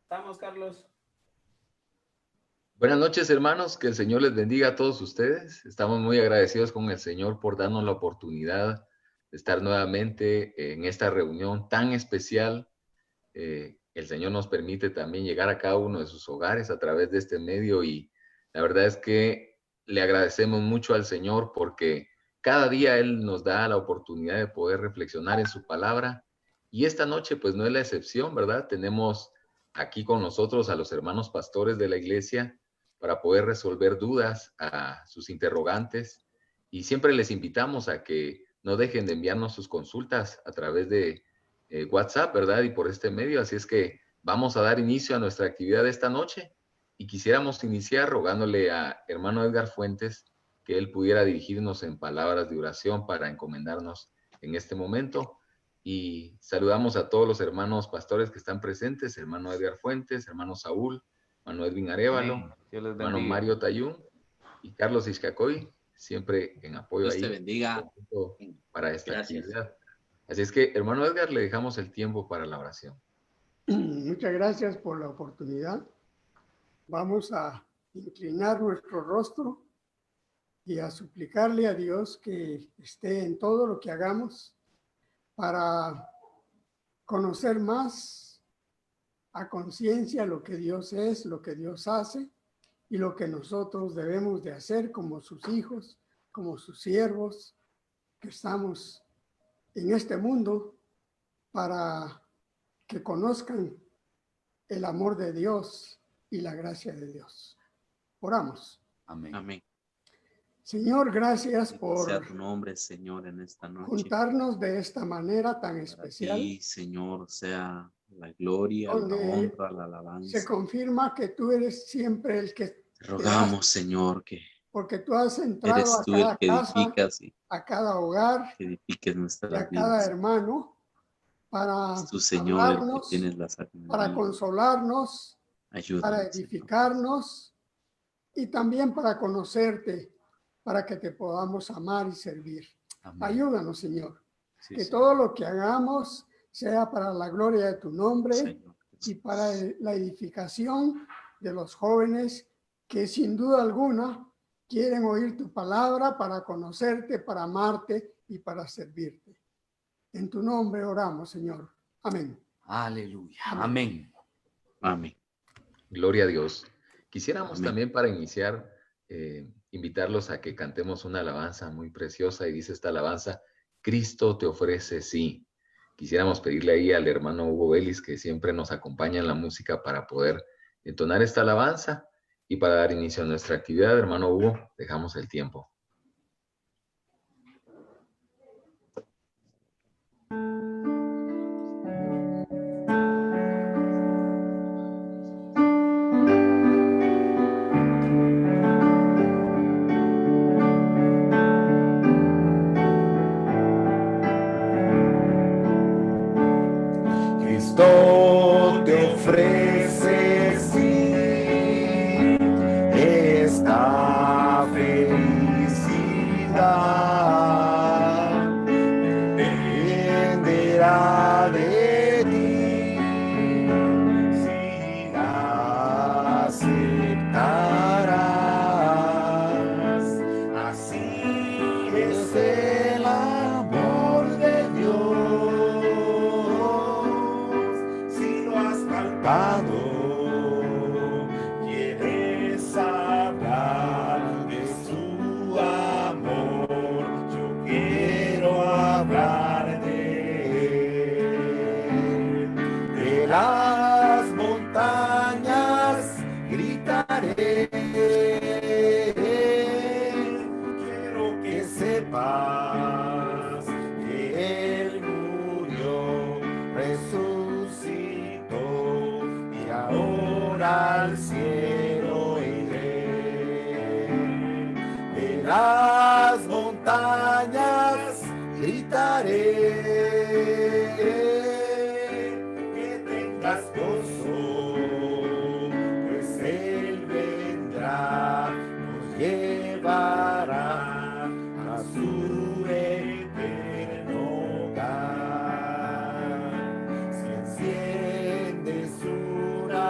Estamos, Carlos. Buenas noches, hermanos, que el Señor les bendiga a todos ustedes. Estamos muy agradecidos con el Señor por darnos la oportunidad de estar nuevamente en esta reunión tan especial. El Señor nos permite también llegar a cada uno de sus hogares a través de este medio y la verdad es que le agradecemos mucho al Señor porque cada día Él nos da la oportunidad de poder reflexionar en su palabra y esta noche pues no es la excepción, ¿verdad? Tenemos aquí con nosotros a los hermanos pastores de la iglesia para poder resolver dudas a sus interrogantes y siempre les invitamos a que no dejen de enviarnos sus consultas a través de WhatsApp, ¿verdad? Y por este medio, así es que vamos a dar inicio a nuestra actividad de esta noche y quisiéramos iniciar rogándole a hermano Edgar Fuentes que él pudiera dirigirnos en palabras de oración para encomendarnos en este momento. Y saludamos a todos los hermanos pastores que están presentes, hermano Edgar Fuentes, hermano Saúl, hermano Edwin Arevalo, Dios les hermano bendiga. Mario Tayún y Carlos Iscacoy, siempre en apoyo Dios ahí te bendiga. para esta Gracias. actividad. Así es que, hermano Edgar, le dejamos el tiempo para la oración. Muchas gracias por la oportunidad. Vamos a inclinar nuestro rostro y a suplicarle a Dios que esté en todo lo que hagamos para conocer más a conciencia lo que Dios es, lo que Dios hace y lo que nosotros debemos de hacer como sus hijos, como sus siervos que estamos en este mundo para que conozcan el amor de Dios y la gracia de Dios. Oramos. Amén. Amén. Señor, gracias por Sea tu nombre, Señor, en esta noche. juntarnos de esta manera tan especial. Y Señor, sea la gloria, la honra, la alabanza. Se confirma que tú eres siempre el que te rogamos, Señor, que porque tú has entrado eres tú a cada el que casa, edificas y a cada hogar, que edifiques nuestras y a vidas. cada hermano para Es tu Señor hablarnos, el que tienes la sabiduría. para consolarnos, Ayúdanos, para edificarnos y también para conocerte, para que te podamos amar y servir. Amén. Ayúdanos, Señor, Sí, que Señor. todo lo que hagamos sea para la gloria de tu nombre, Señor, y para la edificación de los jóvenes que sin duda alguna quieren oír tu palabra para conocerte, para amarte y para servirte. En tu nombre oramos, Señor. Amén. Aleluya. Amén. Amén. Gloria a Dios. Quisiéramos Amén. también para iniciar, invitarlos a que cantemos una alabanza muy preciosa y dice esta alabanza, Cristo te ofrece sí. Quisiéramos pedirle ahí al hermano Hugo Vélez que siempre nos acompaña en la música para poder entonar esta alabanza y para dar inicio a nuestra actividad. Hermano Hugo, dejamos el tiempo. Cristo te ofrece sí esta felicidad, dependerá de ti si la aceptarás. Así es el amor de Dios. Si lo has palpado, quieres hablar de su amor. Yo quiero hablar de él. De las montañas gritaré. Quiero que sepas que él murió, resucitó y ahora al cielo iré. De las montañas gritaré. Que tengas gozo, pues él vendrá, nos llevará a su eterno hogar. Si enciendes una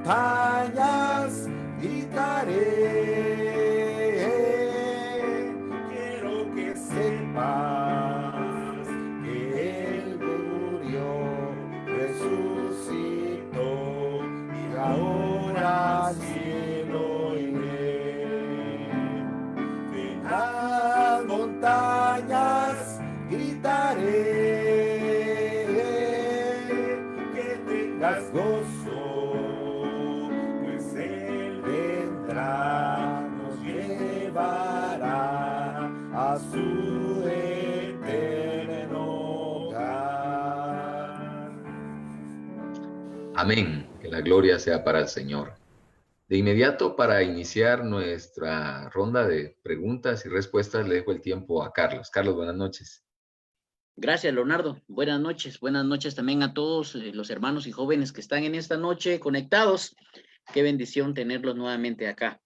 montañas gritaré. Quiero que sepas que Él murió, resucitó y ahora al cielo iré. En las montañas gritaré. Que tengas gozo, pues Él vendrá, nos llevará a su eterno hogar. Amén. Que la gloria sea para el Señor. De inmediato, para iniciar nuestra ronda de preguntas y respuestas, le dejo el tiempo a Carlos. Carlos, buenas noches. Gracias, Leonardo. Buenas noches también a todos los hermanos y jóvenes que están en esta noche conectados. Qué bendición tenerlos nuevamente acá.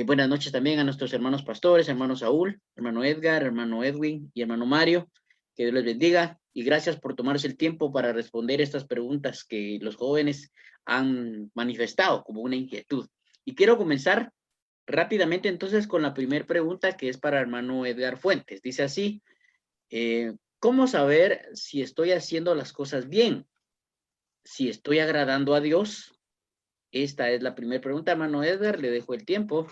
Buenas noches también a nuestros hermanos pastores, hermano Saúl, hermano Edgar, hermano Edwin y hermano Mario. Que Dios les bendiga y gracias por tomarse el tiempo para responder estas preguntas que los jóvenes han manifestado como una inquietud. Y quiero comenzar rápidamente entonces con la primera pregunta que es para hermano Edgar Fuentes. Dice así, ¿cómo saber si estoy haciendo las cosas bien? Si estoy agradando a Dios. Esta es la primera pregunta, hermano Edgar, le dejo el tiempo.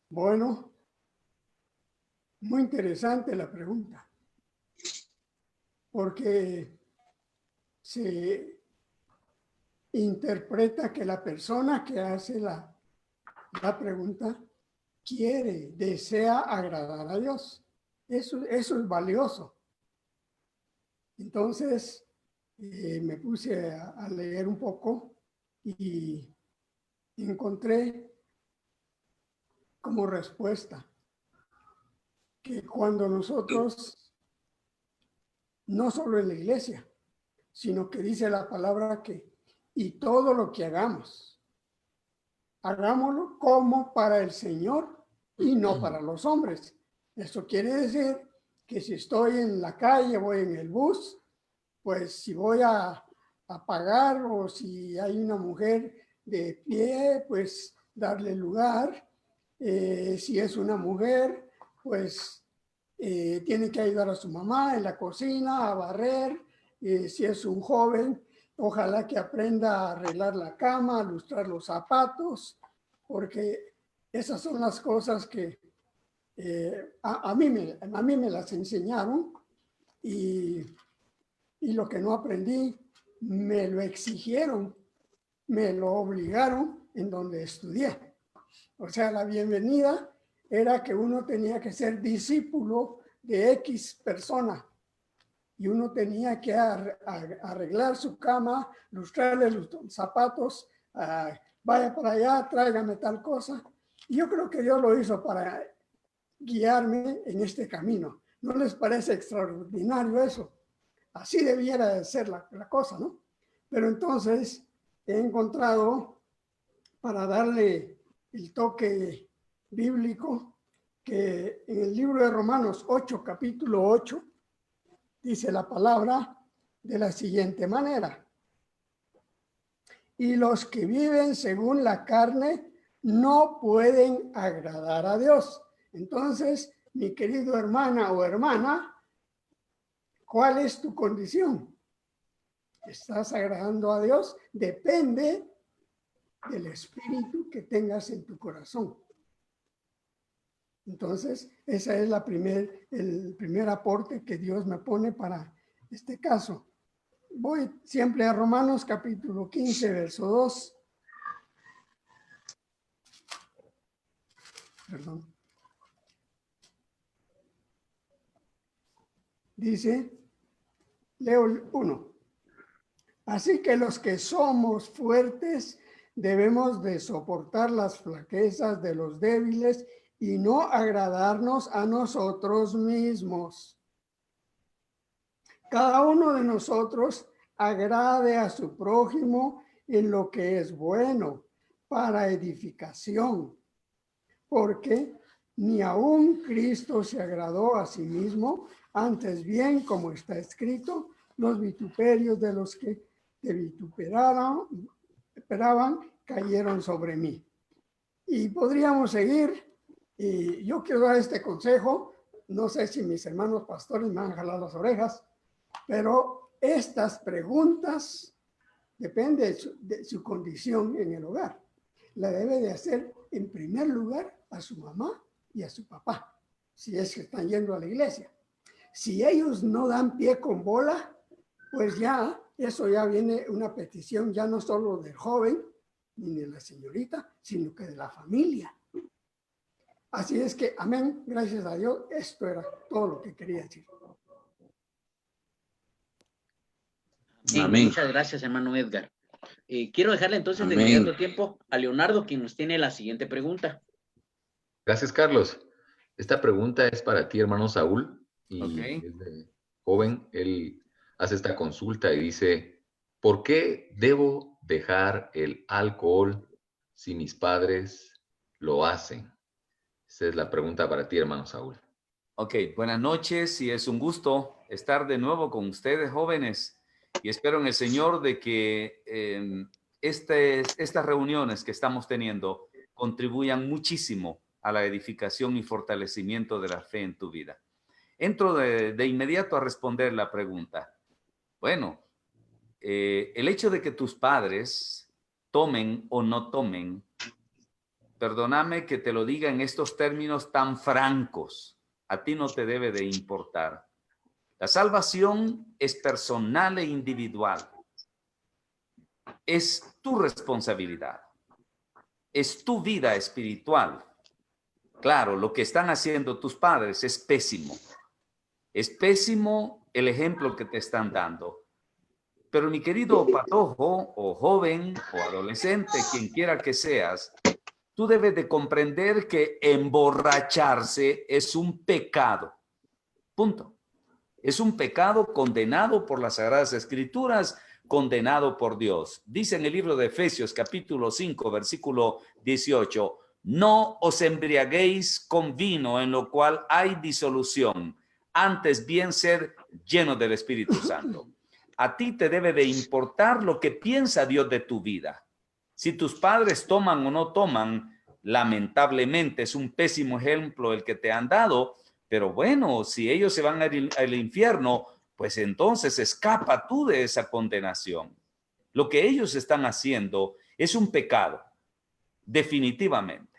Bueno, muy interesante la pregunta, porque se interpreta que la persona que hace la pregunta desea agradar a Dios. Eso es valioso. Entonces, me puse a leer un poco y encontré como respuesta que cuando nosotros, no solo en la iglesia, sino que dice la palabra y todo lo que hagamos, hagámoslo como para el Señor y no para los hombres. Esto quiere decir que si estoy en la calle, voy en el bus, pues si voy a pagar o si hay una mujer de pie, pues darle lugar. Si es una mujer, pues tiene que ayudar a su mamá en la cocina, a barrer. Si es un joven, ojalá que aprenda a arreglar la cama, a lustrar los zapatos, porque esas son las cosas que a mí me las enseñaron y lo que no aprendí me lo exigieron, me lo obligaron en donde estudié. O sea, la bienvenida era que uno tenía que ser discípulo de X persona y uno tenía que arreglar su cama, lustrarle los zapatos, vaya para allá, tráigame tal cosa. Y yo creo que Dios lo hizo para guiarme en este camino. ¿No les parece extraordinario eso? Así debiera de ser la cosa, ¿no? Pero entonces he encontrado, para darle el toque bíblico, que en el libro de Romanos 8, capítulo 8, dice la palabra de la siguiente manera. Y los que viven según la carne no pueden agradar a Dios. Entonces, mi querido hermana o hermana, ¿cuál es tu condición? ¿Estás agradando a Dios? Depende del espíritu que tengas en tu corazón. Entonces, ese es el primer aporte que Dios me pone para este caso. Voy siempre a Romanos capítulo 15, verso 2. Perdón. Dice, leo el 1. Así que los que somos fuertes debemos de soportar las flaquezas de los débiles y no agradarnos a nosotros mismos. Cada uno de nosotros agrade a su prójimo en lo que es bueno para edificación, porque ni aun Cristo se agradó a sí mismo, antes bien, como está escrito, los vituperios de los que te vituperaban cayeron sobre mí. Y podríamos seguir, y yo quiero dar este consejo, no sé si mis hermanos pastores me van a jalar las orejas, pero estas preguntas depende de su condición en el hogar. La debe de hacer en primer lugar a su mamá y a su papá, si es que están yendo a la iglesia. Si ellos no dan pie con bola, pues ya, eso ya viene una petición ya no solo del joven, ni de la señorita, sino que de la familia. Así es que, amén, gracias a Dios, esto era todo lo que quería decir. Sí, Amén. muchas gracias, hermano Edgar. Quiero dejarle entonces de Amén. inmediato tiempo a Leonardo, quien nos tiene la siguiente pregunta. Gracias, Carlos. Esta pregunta es para ti, hermano Saúl, y Ok. es de joven. Él hace esta consulta y dice, ¿por qué debo dejar el alcohol si mis padres lo hacen? Esa es la pregunta para ti, hermano Saúl. Ok, buenas noches y es un gusto estar de nuevo con ustedes, jóvenes. Y espero en el Señor de que estas reuniones que estamos teniendo contribuyan muchísimo a la edificación y fortalecimiento de la fe en tu vida. Entro de inmediato a responder la pregunta. Bueno, el hecho de que tus padres tomen o no tomen, perdóname que te lo diga en estos términos tan francos, a ti no te debe de importar. La salvación es personal e individual. Es tu responsabilidad. Es tu vida espiritual. Claro, lo que están haciendo tus padres es pésimo. Es pésimo el ejemplo que te están dando. Pero mi querido patojo, o joven, o adolescente, quien quiera que seas, tú debes de comprender que emborracharse es un pecado. Punto. Es un pecado condenado por las Sagradas Escrituras, condenado por Dios. Dice en el libro de Efesios, capítulo 5, versículo 18, no os embriaguéis con vino en lo cual hay disolución, antes bien ser llenos del Espíritu Santo. A ti te debe de importar lo que piensa Dios de tu vida. Si tus padres toman o no toman, lamentablemente es un pésimo ejemplo el que te han dado, pero bueno, si ellos se van al infierno, pues entonces escapa tú de esa condenación. Lo que ellos están haciendo es un pecado, definitivamente.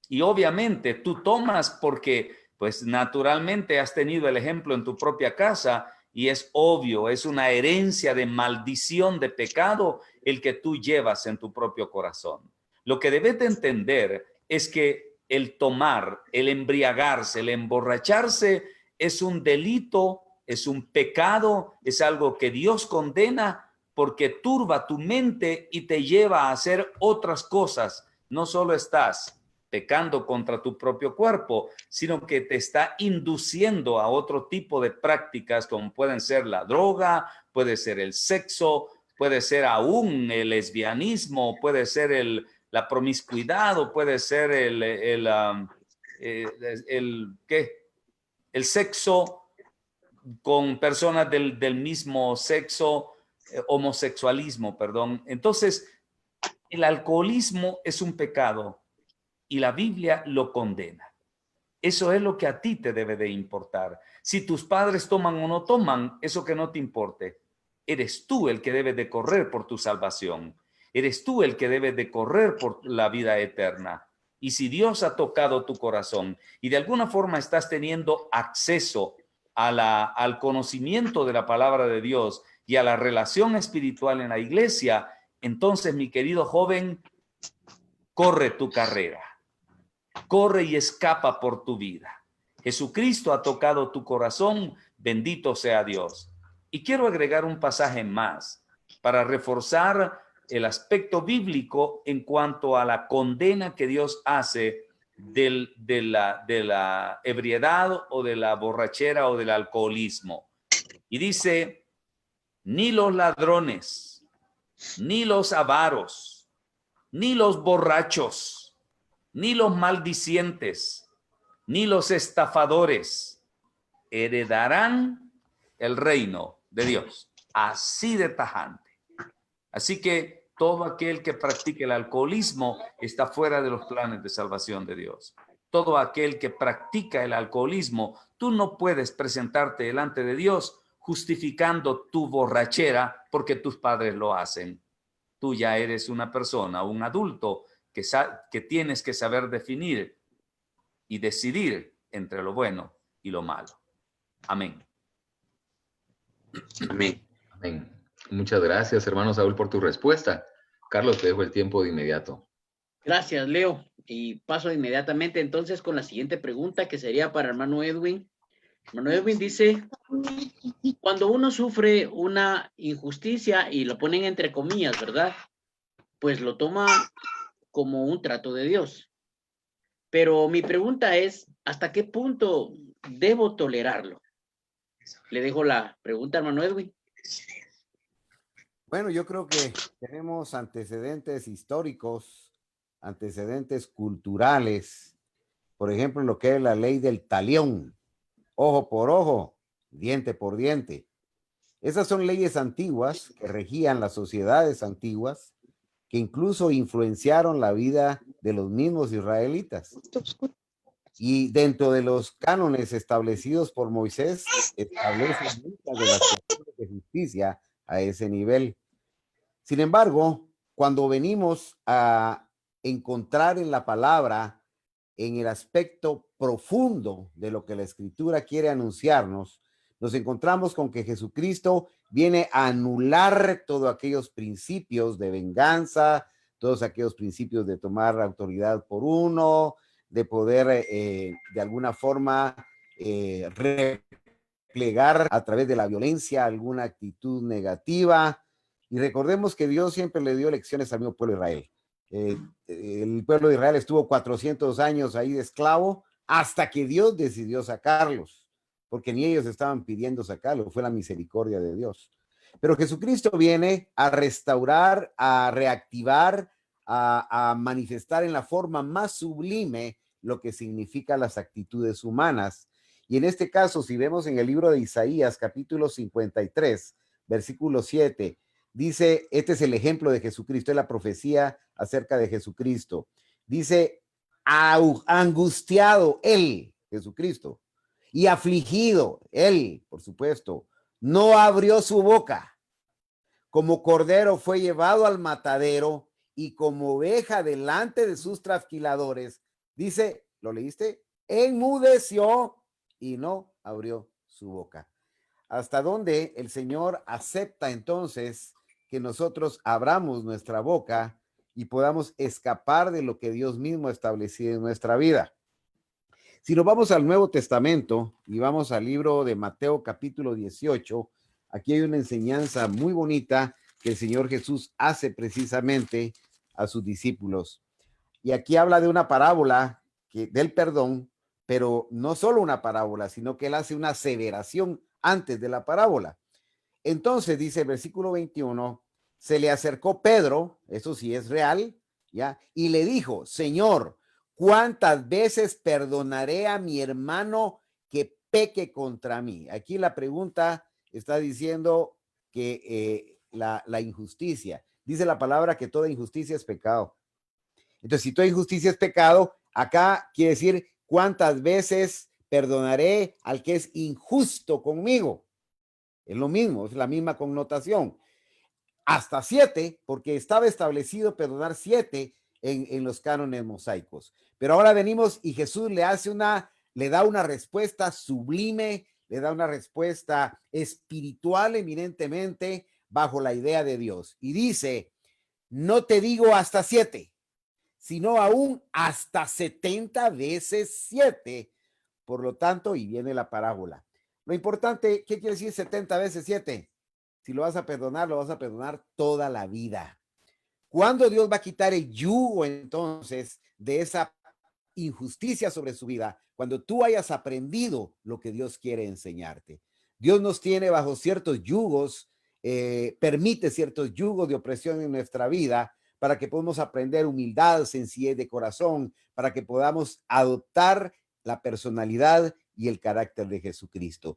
Y obviamente tú tomas porque, pues naturalmente has tenido el ejemplo en tu propia casa y es obvio, es una herencia de maldición, de pecado, el que tú llevas en tu propio corazón. Lo que debes de entender es que el tomar, el embriagarse, el emborracharse es un delito, es un pecado, es algo que Dios condena porque turba tu mente y te lleva a hacer otras cosas. No solo estás pecando contra tu propio cuerpo, sino que te está induciendo a otro tipo de prácticas como pueden ser la droga, puede ser el sexo, puede ser aún el lesbianismo, puede ser la promiscuidad o puede ser el sexo con personas del mismo sexo, homosexualismo, perdón. Entonces, el alcoholismo es un pecado y la Biblia lo condena. Eso es lo que a ti te debe de importar. Si tus padres toman o no toman, eso que no te importe. Eres tú el que debe de correr por tu salvación. Eres tú el que debe de correr por la vida eterna. Y si Dios ha tocado tu corazón y de alguna forma estás teniendo acceso al conocimiento de la palabra de Dios y a la relación espiritual en la iglesia, entonces, mi querido joven, corre tu carrera. Corre y escapa por tu vida. Jesucristo ha tocado tu corazón, bendito sea Dios. Y quiero agregar un pasaje más para reforzar el aspecto bíblico en cuanto a la condena que Dios hace de la ebriedad o de la borrachera o del alcoholismo. Y dice, ni los ladrones, ni los avaros, ni los borrachos, ni los maldicientes, ni los estafadores heredarán el reino de Dios. Así de tajante. Así que todo aquel que practique el alcoholismo está fuera de los planes de salvación de Dios. Todo aquel que practica el alcoholismo, tú no puedes presentarte delante de Dios justificando tu borrachera porque tus padres lo hacen. Tú ya eres una persona, un adulto que tienes que saber definir y decidir entre lo bueno y lo malo. Amén. Amén. Amén. Muchas gracias, hermano Saúl, por tu respuesta. Carlos, te dejo el tiempo de inmediato. Gracias, Leo. Y paso inmediatamente entonces con la siguiente pregunta, que sería para hermano Edwin. Hermano Edwin dice, cuando uno sufre una injusticia, y lo ponen entre comillas, ¿verdad? Pues lo toma como un trato de Dios. Pero mi pregunta es, ¿hasta qué punto debo tolerarlo? Le dejo la pregunta, hermano Edwin. Bueno, yo creo que tenemos antecedentes históricos, antecedentes culturales, por ejemplo, lo que es la ley del talión, ojo por ojo, diente por diente. Esas son leyes antiguas que regían las sociedades antiguas, que incluso influenciaron la vida de los mismos israelitas. Y dentro de los cánones establecidos por Moisés, establecen muchas de las cuestiones de justicia a ese nivel. Sin embargo, cuando venimos a encontrar en la palabra, en el aspecto profundo de lo que la Escritura quiere anunciarnos, nos encontramos con que Jesucristo viene a anular todos aquellos principios de venganza, todos aquellos principios de tomar autoridad por uno, de poder de alguna forma replegar a través de la violencia alguna actitud negativa. Y recordemos que Dios siempre le dio lecciones al mismo pueblo de Israel. El pueblo de Israel estuvo 400 años ahí de esclavo hasta que Dios decidió sacarlos, porque ni ellos estaban pidiendo sacarlos, fue la misericordia de Dios. Pero Jesucristo viene a restaurar, a reactivar, a manifestar en la forma más sublime lo que significa las actitudes humanas. Y en este caso, si vemos en el libro de Isaías, capítulo 53, versículo 7, dice, este es el ejemplo de Jesucristo, es la profecía acerca de Jesucristo. Dice, angustiado él, Jesucristo, y afligido él, por supuesto, no abrió su boca. Como cordero fue llevado al matadero y como oveja delante de sus trasquiladores, dice, ¿lo leíste? Enmudeció y no abrió su boca. Hasta donde el Señor acepta entonces que nosotros abramos nuestra boca y podamos escapar de lo que Dios mismo ha establecido en nuestra vida. Si nos vamos al Nuevo Testamento y vamos al libro de Mateo capítulo 18, aquí hay una enseñanza muy bonita que el Señor Jesús hace precisamente a sus discípulos. Y aquí habla de una parábola del perdón, pero no solo una parábola, sino que él hace una aseveración antes de la parábola. Entonces dice el versículo 21, se le acercó Pedro, eso sí es real, ¿ya? Y le dijo, Señor, ¿cuántas veces perdonaré a mi hermano que peque contra mí? Aquí la pregunta está diciendo que la injusticia, dice la palabra que toda injusticia es pecado. Entonces, si toda injusticia es pecado, acá quiere decir cuántas veces perdonaré al que es injusto conmigo. Es lo mismo, es la misma connotación. Hasta 7, porque estaba establecido perdonar 7 en los cánones mosaicos. Pero ahora venimos y Jesús le da una respuesta sublime, le da una respuesta espiritual eminentemente bajo la idea de Dios. Y dice, no te digo hasta 7, sino aún hasta 70 veces 7. Por lo tanto, y viene la parábola. Lo importante, ¿qué quiere decir 70 veces 7? Si lo vas a perdonar toda la vida. ¿Cuándo Dios va a quitar el yugo entonces de esa injusticia sobre su vida? Cuando tú hayas aprendido lo que Dios quiere enseñarte. Dios nos tiene bajo ciertos yugos, permite ciertos yugos de opresión en nuestra vida para que podamos aprender humildad, sencillez de corazón, para que podamos adoptar la personalidad y el carácter de Jesucristo.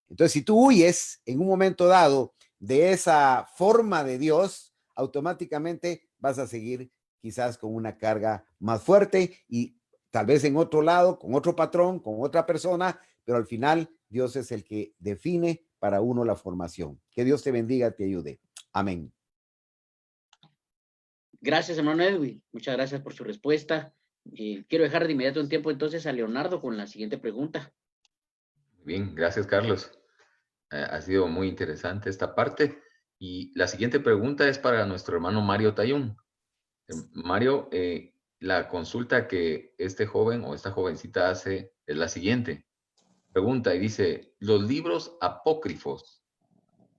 Entonces, si tú huyes en un momento dado de esa forma de Dios, automáticamente vas a seguir quizás con una carga más fuerte y tal vez en otro lado, con otro patrón, con otra persona, pero al final Dios es el que define para uno la formación. Que Dios te bendiga, te ayude. Amén. Gracias, hermano Edwin. Muchas gracias por su respuesta. Quiero dejar de inmediato un tiempo entonces a Leonardo con la siguiente pregunta. Bien, gracias, Carlos. Ha sido muy interesante esta parte. Y la siguiente pregunta es para nuestro hermano Mario Tayún. Mario, la consulta que este joven o esta jovencita hace es la siguiente. Pregunta y dice, los libros apócrifos,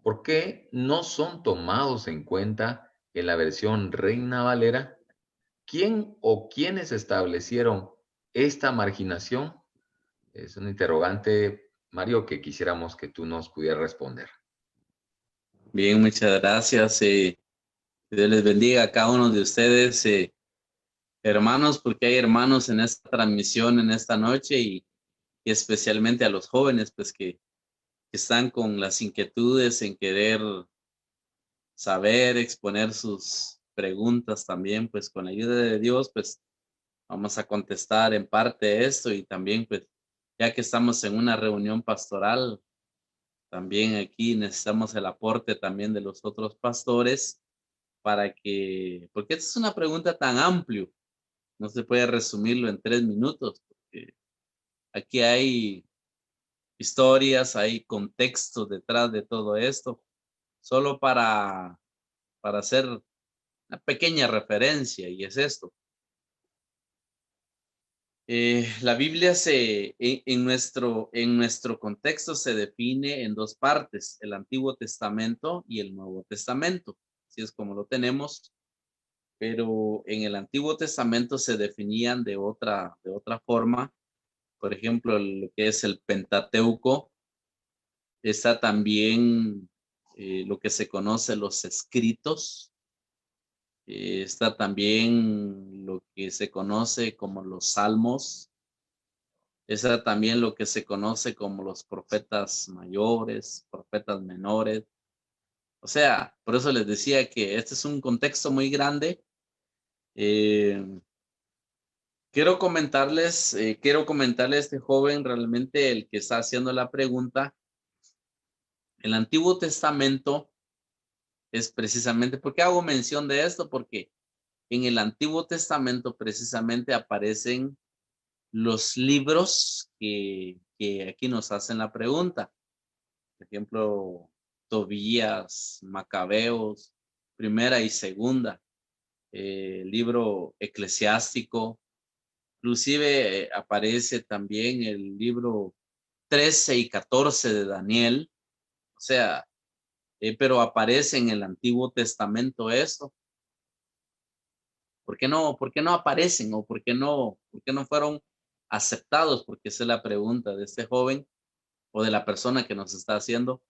¿por qué no son tomados en cuenta en la versión Reina Valera? ¿Quién o quiénes establecieron esta marginación? Es un interrogante, Mario, que quisiéramos que tú nos pudieras responder. Bien, muchas gracias. Dios les bendiga a cada uno de ustedes, hermanos, porque hay hermanos en esta transmisión en esta noche y especialmente a los jóvenes, pues que están con las inquietudes en querer saber, exponer sus preguntas también, pues con la ayuda de Dios, pues vamos a contestar en parte esto y también, pues, ya que estamos en una reunión pastoral, también aquí necesitamos el aporte también de los otros pastores para que, porque esta es una pregunta tan amplia, no se puede resumirlo en 3 minutos, porque aquí hay historias, hay contexto detrás de todo esto, solo para hacer una pequeña referencia, y es esto. La Biblia en nuestro contexto se define en 2 partes, el Antiguo Testamento y el Nuevo Testamento, así es como lo tenemos, pero en el Antiguo Testamento se definían de otra forma. Por ejemplo, lo que es el Pentateuco, está también lo que se conoce los escritos, está también lo que se conoce como los salmos, está también lo que se conoce como los profetas mayores, profetas menores. O sea, por eso les decía que este es un contexto muy grande. Quiero comentarles a este joven, realmente el que está haciendo la pregunta. El Antiguo Testamento es precisamente, ¿por qué hago mención de esto? Porque en el Antiguo Testamento precisamente aparecen los libros que aquí nos hacen la pregunta. Por ejemplo, Tobías, Macabeos, Primera y Segunda, libro eclesiástico. Inclusive aparece también el libro 13 y 14 de Daniel. O sea, pero aparece en el Antiguo Testamento eso. ¿Por qué no aparecen o por qué no fueron aceptados? Porque esa es la pregunta de este joven o de la persona que nos está haciendo.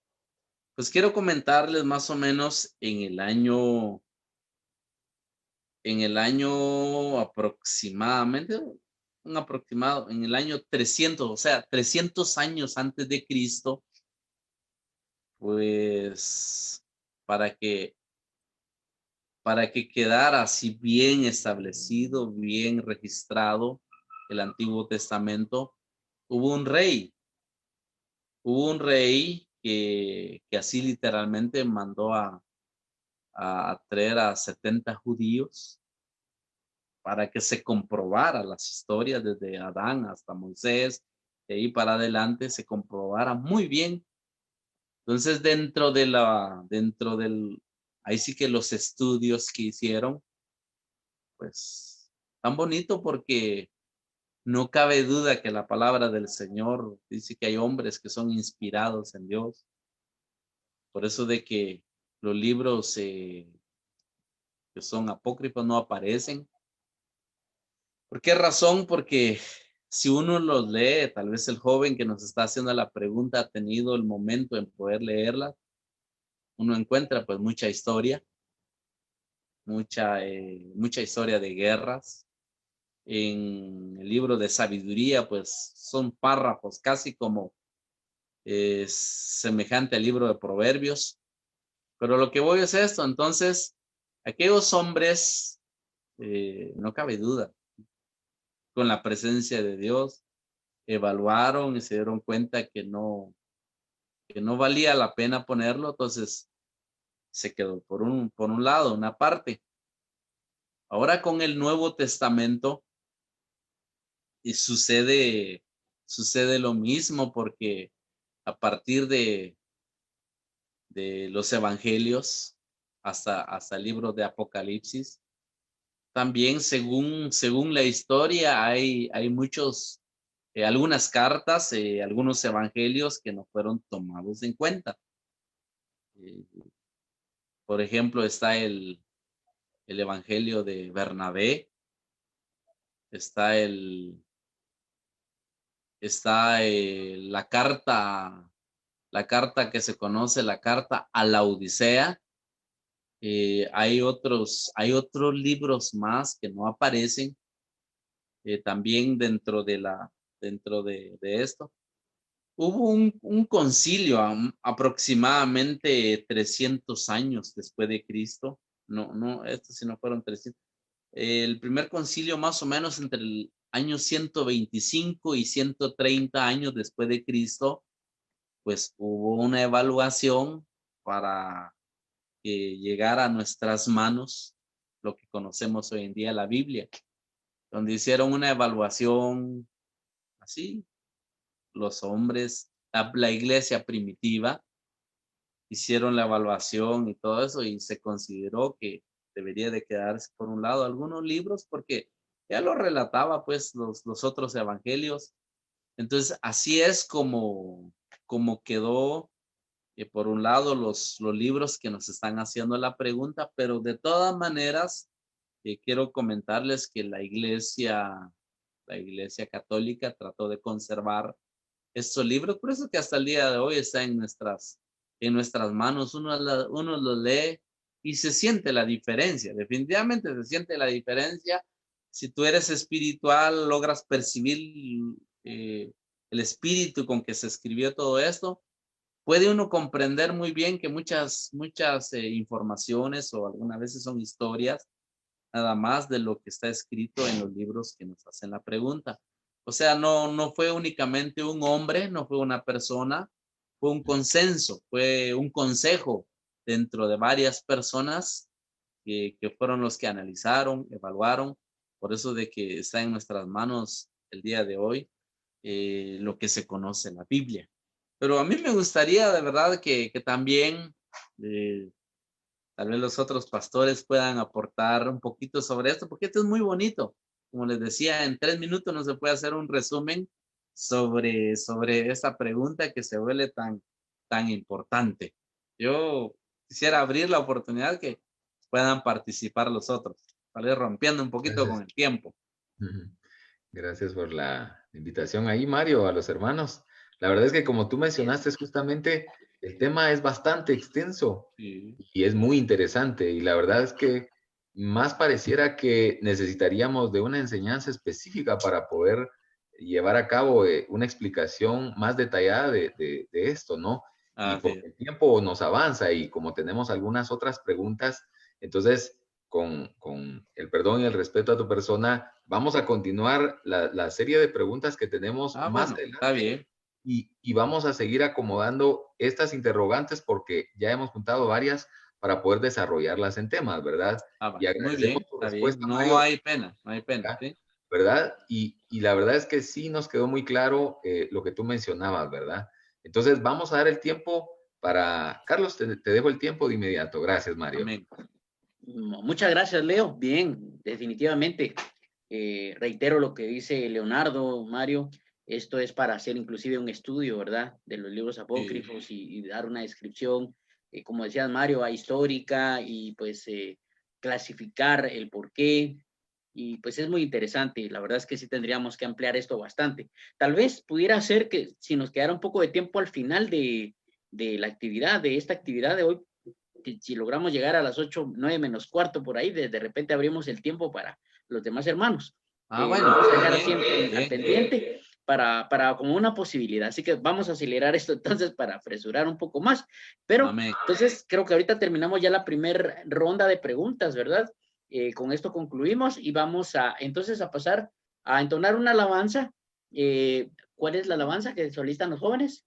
Pues quiero comentarles más o menos en el año aproximadamente, un aproximado, en el año 300, o sea, 300 años antes de Cristo, pues para que quedara así bien establecido, bien registrado el Antiguo Testamento, hubo un rey que así literalmente mandó a traer a 70 judíos para que se comprobara las historias desde Adán hasta Moisés, de ahí para adelante se comprobara muy bien. Entonces ahí sí que los estudios que hicieron, pues tan bonito porque no cabe duda que la palabra del Señor dice que hay hombres que son inspirados en Dios. Por eso de que los libros que son apócrifos no aparecen. ¿Por qué razón? Porque si uno los lee, tal vez el joven que nos está haciendo la pregunta ha tenido el momento en poder leerla, uno encuentra pues mucha historia, mucha historia de guerras. En el libro de sabiduría, pues son párrafos casi como semejante al libro de Proverbios. Pero lo que voy es esto, entonces, aquellos hombres, no cabe duda, con la presencia de Dios, evaluaron y se dieron cuenta que no valía la pena ponerlo, entonces se quedó por un lado, una parte. Ahora con el Nuevo Testamento y sucede lo mismo, porque a partir de los evangelios hasta el libro de Apocalipsis, también según la historia hay muchos, algunas cartas, algunos evangelios que no fueron tomados en cuenta. Por ejemplo, está el evangelio de Bernabé, está la carta que se conoce, la carta a la Odisea. Hay otros libros más que no aparecen también dentro de esto. Hubo un concilio aproximadamente 300 años después de Cristo. No, estos sí no fueron 300. El primer concilio más o menos entre el año 125 y 130 años después de Cristo, pues hubo una evaluación para que llegara a nuestras manos lo que conocemos hoy en día, la Biblia, donde hicieron una evaluación así, los hombres, la iglesia primitiva, hicieron la evaluación y todo eso, y se consideró que debería de quedarse por un lado algunos libros, porque ya lo relataba pues los otros evangelios. Entonces así es como quedó por un lado los libros que nos están haciendo la pregunta, pero de todas maneras quiero comentarles que la iglesia católica trató de conservar estos libros, por eso que hasta el día de hoy está en nuestras manos. Uno lo lee y se siente la diferencia, definitivamente se siente la diferencia. Si tú eres espiritual, logras percibir el espíritu con que se escribió todo esto, puede uno comprender muy bien que muchas informaciones o algunas veces son historias nada más de lo que está escrito en los libros que nos hacen la pregunta. O sea, no fue únicamente un hombre, no fue una persona, fue un consenso, fue un consejo dentro de varias personas que fueron los que analizaron, evaluaron. Por eso de que está en nuestras manos el día de hoy lo que se conoce en la Biblia. Pero a mí me gustaría de verdad que también tal vez los otros pastores puedan aportar un poquito sobre esto, porque esto es muy bonito. Como les decía, en 3 minutos no se puede hacer un resumen sobre esta pregunta que se vuelve tan importante. Yo quisiera abrir la oportunidad que puedan participar los otros, tal vez rompiendo un poquito Gracias. con el tiempo. Gracias por la invitación ahí, Mario, a los hermanos. La verdad es que como tú mencionaste, justamente el tema es bastante extenso Sí. y es muy interesante. Y la verdad es que más pareciera que necesitaríamos de una enseñanza específica para poder llevar a cabo una explicación más detallada de esto, ¿no? Y porque el tiempo nos avanza y como tenemos algunas otras preguntas, entonces, con el perdón y el respeto a tu persona, vamos a continuar la serie de preguntas que tenemos más Bueno, adelante. está bien. Y vamos a seguir acomodando estas interrogantes porque ya hemos juntado varias para poder desarrollarlas en temas, ¿verdad? Y Muy bien, agradecemos tu está bien. respuesta, No Mario, hay pena, ¿sí? ¿verdad? Y la verdad es que sí nos quedó muy claro lo que tú mencionabas, ¿verdad? Entonces vamos a dar el tiempo para... Carlos, te dejo el tiempo de inmediato. Gracias, Mario. Amén. Muchas gracias, Leo. Bien, definitivamente. Reitero lo que dice Leonardo, Mario. Esto es para hacer inclusive un estudio, ¿verdad? De los libros apócrifos y dar una descripción, como decías, Mario, histórica y pues clasificar el porqué. Y pues es muy interesante. La verdad es que sí tendríamos que ampliar esto bastante. Tal vez pudiera ser que si nos quedara un poco de tiempo al final de la actividad, de esta actividad de hoy, si logramos llegar a las 8, 9 menos cuarto por ahí, de repente abrimos el tiempo para los demás hermanos. Bueno, Vamos a dejar bien, siempre al pendiente como una posibilidad. Así que vamos a acelerar esto entonces para apresurar un poco más. Pero Amén. entonces creo que ahorita terminamos ya la primera ronda de preguntas, ¿verdad? Con esto concluimos y vamos entonces a pasar a entonar una alabanza. ¿Cuál es la alabanza que solicitan los jóvenes?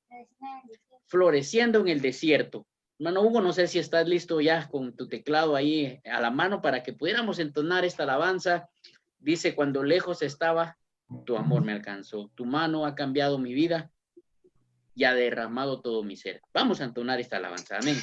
Floreciendo en el desierto. Hermano Hugo, no sé si estás listo ya con tu teclado ahí a la mano para que pudiéramos entonar esta alabanza. Dice, cuando lejos estaba, tu amor me alcanzó. Tu mano ha cambiado mi vida y ha derramado todo mi ser. Vamos a entonar esta alabanza. Amén.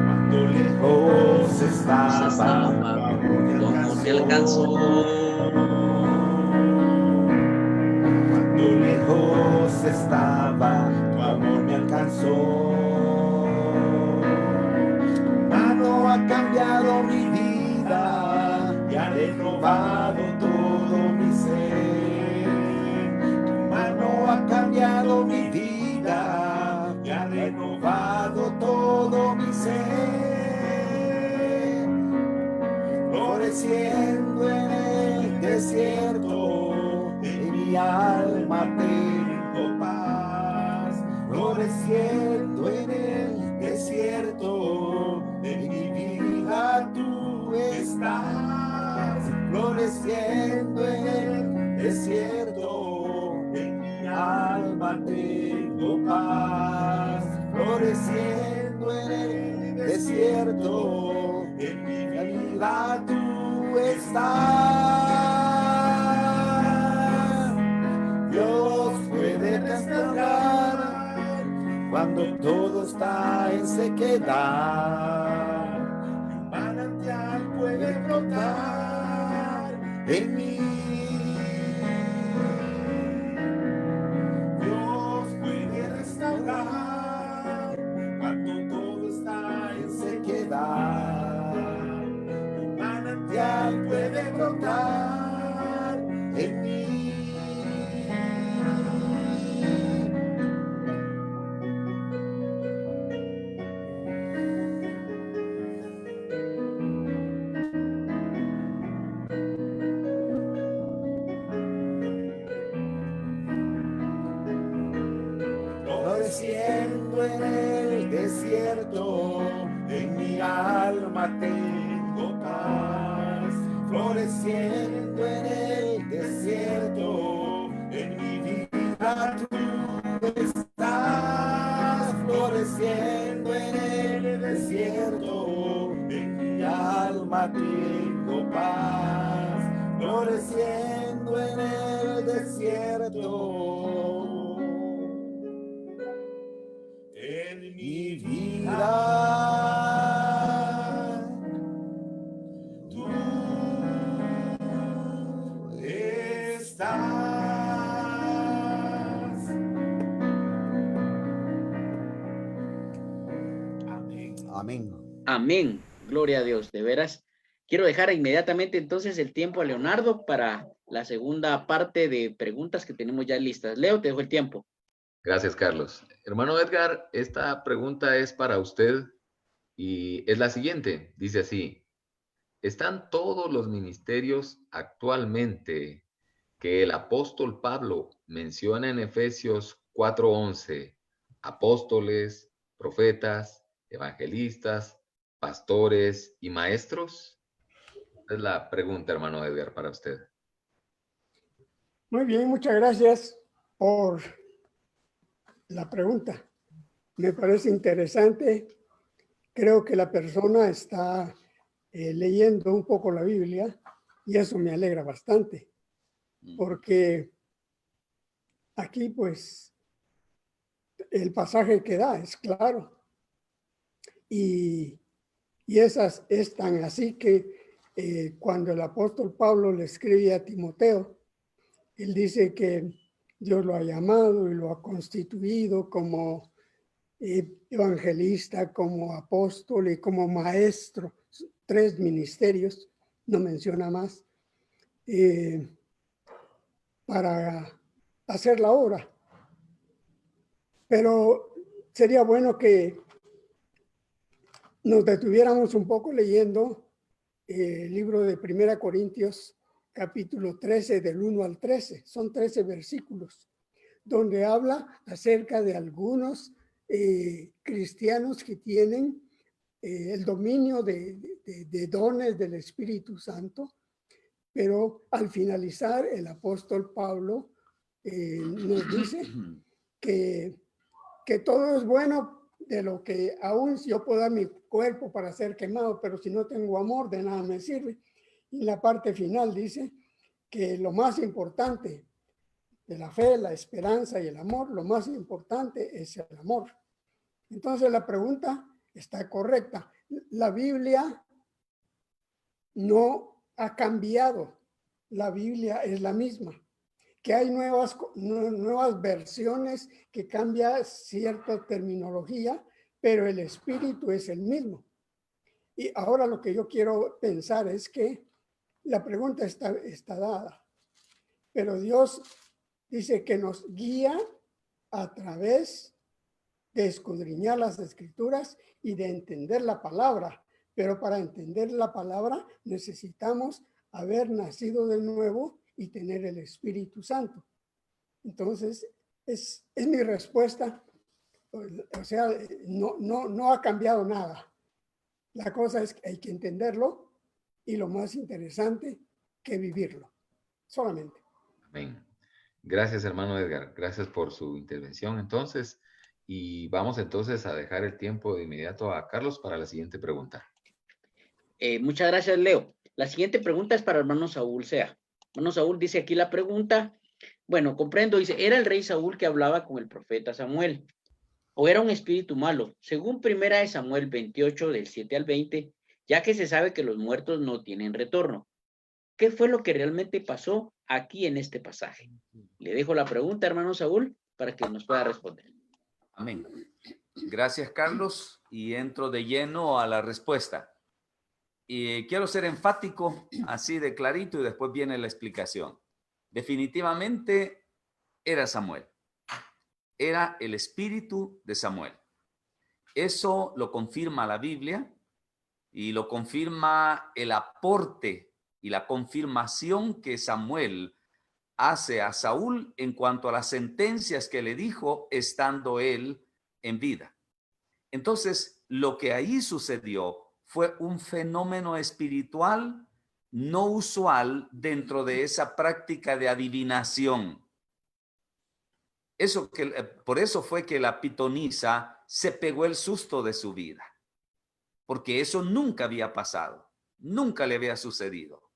Cuando lejos estaba, Estaba, tu amor me alcanzó. Cuando lejos estaba, tu amor me alcanzó. Tu mano ha cambiado mi vida y ha renovado todo mi ser. Tu mano ha cambiado mi vida y ha renovado todo mi ser. Floreciendo en el desierto, en mi alma tengo paz. Floreciendo en el desierto, en mi vida tú estás. Floreciendo en el desierto, en mi alma tengo paz. Floreciendo en el desierto, en mi vida tú estás. Dios puede restaurar cuando todo está en sequedad. Un manantial puede brotar en mí. Dios puede restaurar cuando todo está en sequedad. Un manantial puede brotar en mí. Floreciendo en el desierto, en mi alma tengo paz. Floreciendo en el desierto, en mi vida tú estás. Floreciendo en el desierto, en mi alma tengo paz. Floreciendo en el desierto, en mi vida tú estás. Amén. Amén. Amén. Gloria a Dios. De veras, quiero dejar inmediatamente entonces el tiempo a Leonardo para la segunda parte de preguntas que tenemos ya listas. Leo, te dejo el tiempo. Gracias, Carlos. Hermano Edgar, esta pregunta es para usted y es la siguiente. Dice así, ¿están todos los ministerios actualmente que el apóstol Pablo menciona en Efesios 4:11, apóstoles, profetas, evangelistas, pastores y maestros? Esa es la pregunta, hermano Edgar, para usted. Muy bien, muchas gracias por la pregunta. Me parece interesante. Creo que la persona está leyendo un poco la Biblia y eso me alegra bastante, porque aquí pues el pasaje que da es claro y esas es tan así que cuando el apóstol Pablo le escribe a Timoteo, él dice que Dios lo ha llamado y lo ha constituido como evangelista, como apóstol y como maestro, 3 ministerios, no menciona más. para hacer la obra. Pero sería bueno que nos detuviéramos un poco leyendo el libro de 1 Corintios, capítulo 13, del 1 al 13. Son 13 versículos, donde habla acerca de algunos cristianos que tienen el dominio de dones del Espíritu Santo, pero al finalizar el apóstol Pablo nos dice que todo es bueno, de lo que aún yo puedo dar mi cuerpo para ser quemado, pero si no tengo amor, de nada me sirve. Y la parte final dice que lo más importante de la fe, la esperanza y el amor, lo más importante es el amor. Entonces la pregunta está correcta. La Biblia no ha cambiado. La Biblia es la misma. Que hay nuevas versiones que cambia cierta terminología, pero el espíritu es el mismo. Y ahora lo que yo quiero pensar es que la pregunta está dada, pero Dios dice que nos guía a través de escudriñar las escrituras y de entender la palabra. Pero para entender la palabra necesitamos haber nacido de nuevo y tener el Espíritu Santo. Entonces, es mi respuesta. O sea, no ha cambiado nada. La cosa es que hay que entenderlo y lo más interesante que vivirlo. Solamente. Amén. Gracias, hermano Edgar. Gracias por su intervención. Entonces, y vamos entonces a dejar el tiempo de inmediato a Carlos para la siguiente pregunta. Muchas gracias, Leo. La siguiente pregunta es para el hermano Saúl Sea. Hermano Saúl dice aquí la pregunta. Bueno, comprendo, dice, ¿era el rey Saúl que hablaba con el profeta Samuel? ¿O era un espíritu malo? Según 1 de Samuel 28, del 7 al 20, ya que se sabe que los muertos no tienen retorno. ¿Qué fue lo que realmente pasó aquí en este pasaje? Le dejo la pregunta, hermano Saúl, para que nos pueda responder. Amén. Gracias, Carlos, y entro de lleno a la respuesta. Y quiero ser enfático, así de clarito, y después viene la explicación. Definitivamente era Samuel. Era el espíritu de Samuel. Eso lo confirma la Biblia y lo confirma el aporte y la confirmación que Samuel hace a Saúl en cuanto a las sentencias que le dijo estando él en vida. Entonces, lo que ahí sucedió fue un fenómeno espiritual no usual dentro de esa práctica de adivinación. Por eso fue que la pitonisa se pegó el susto de su vida, porque eso nunca había pasado, nunca le había sucedido.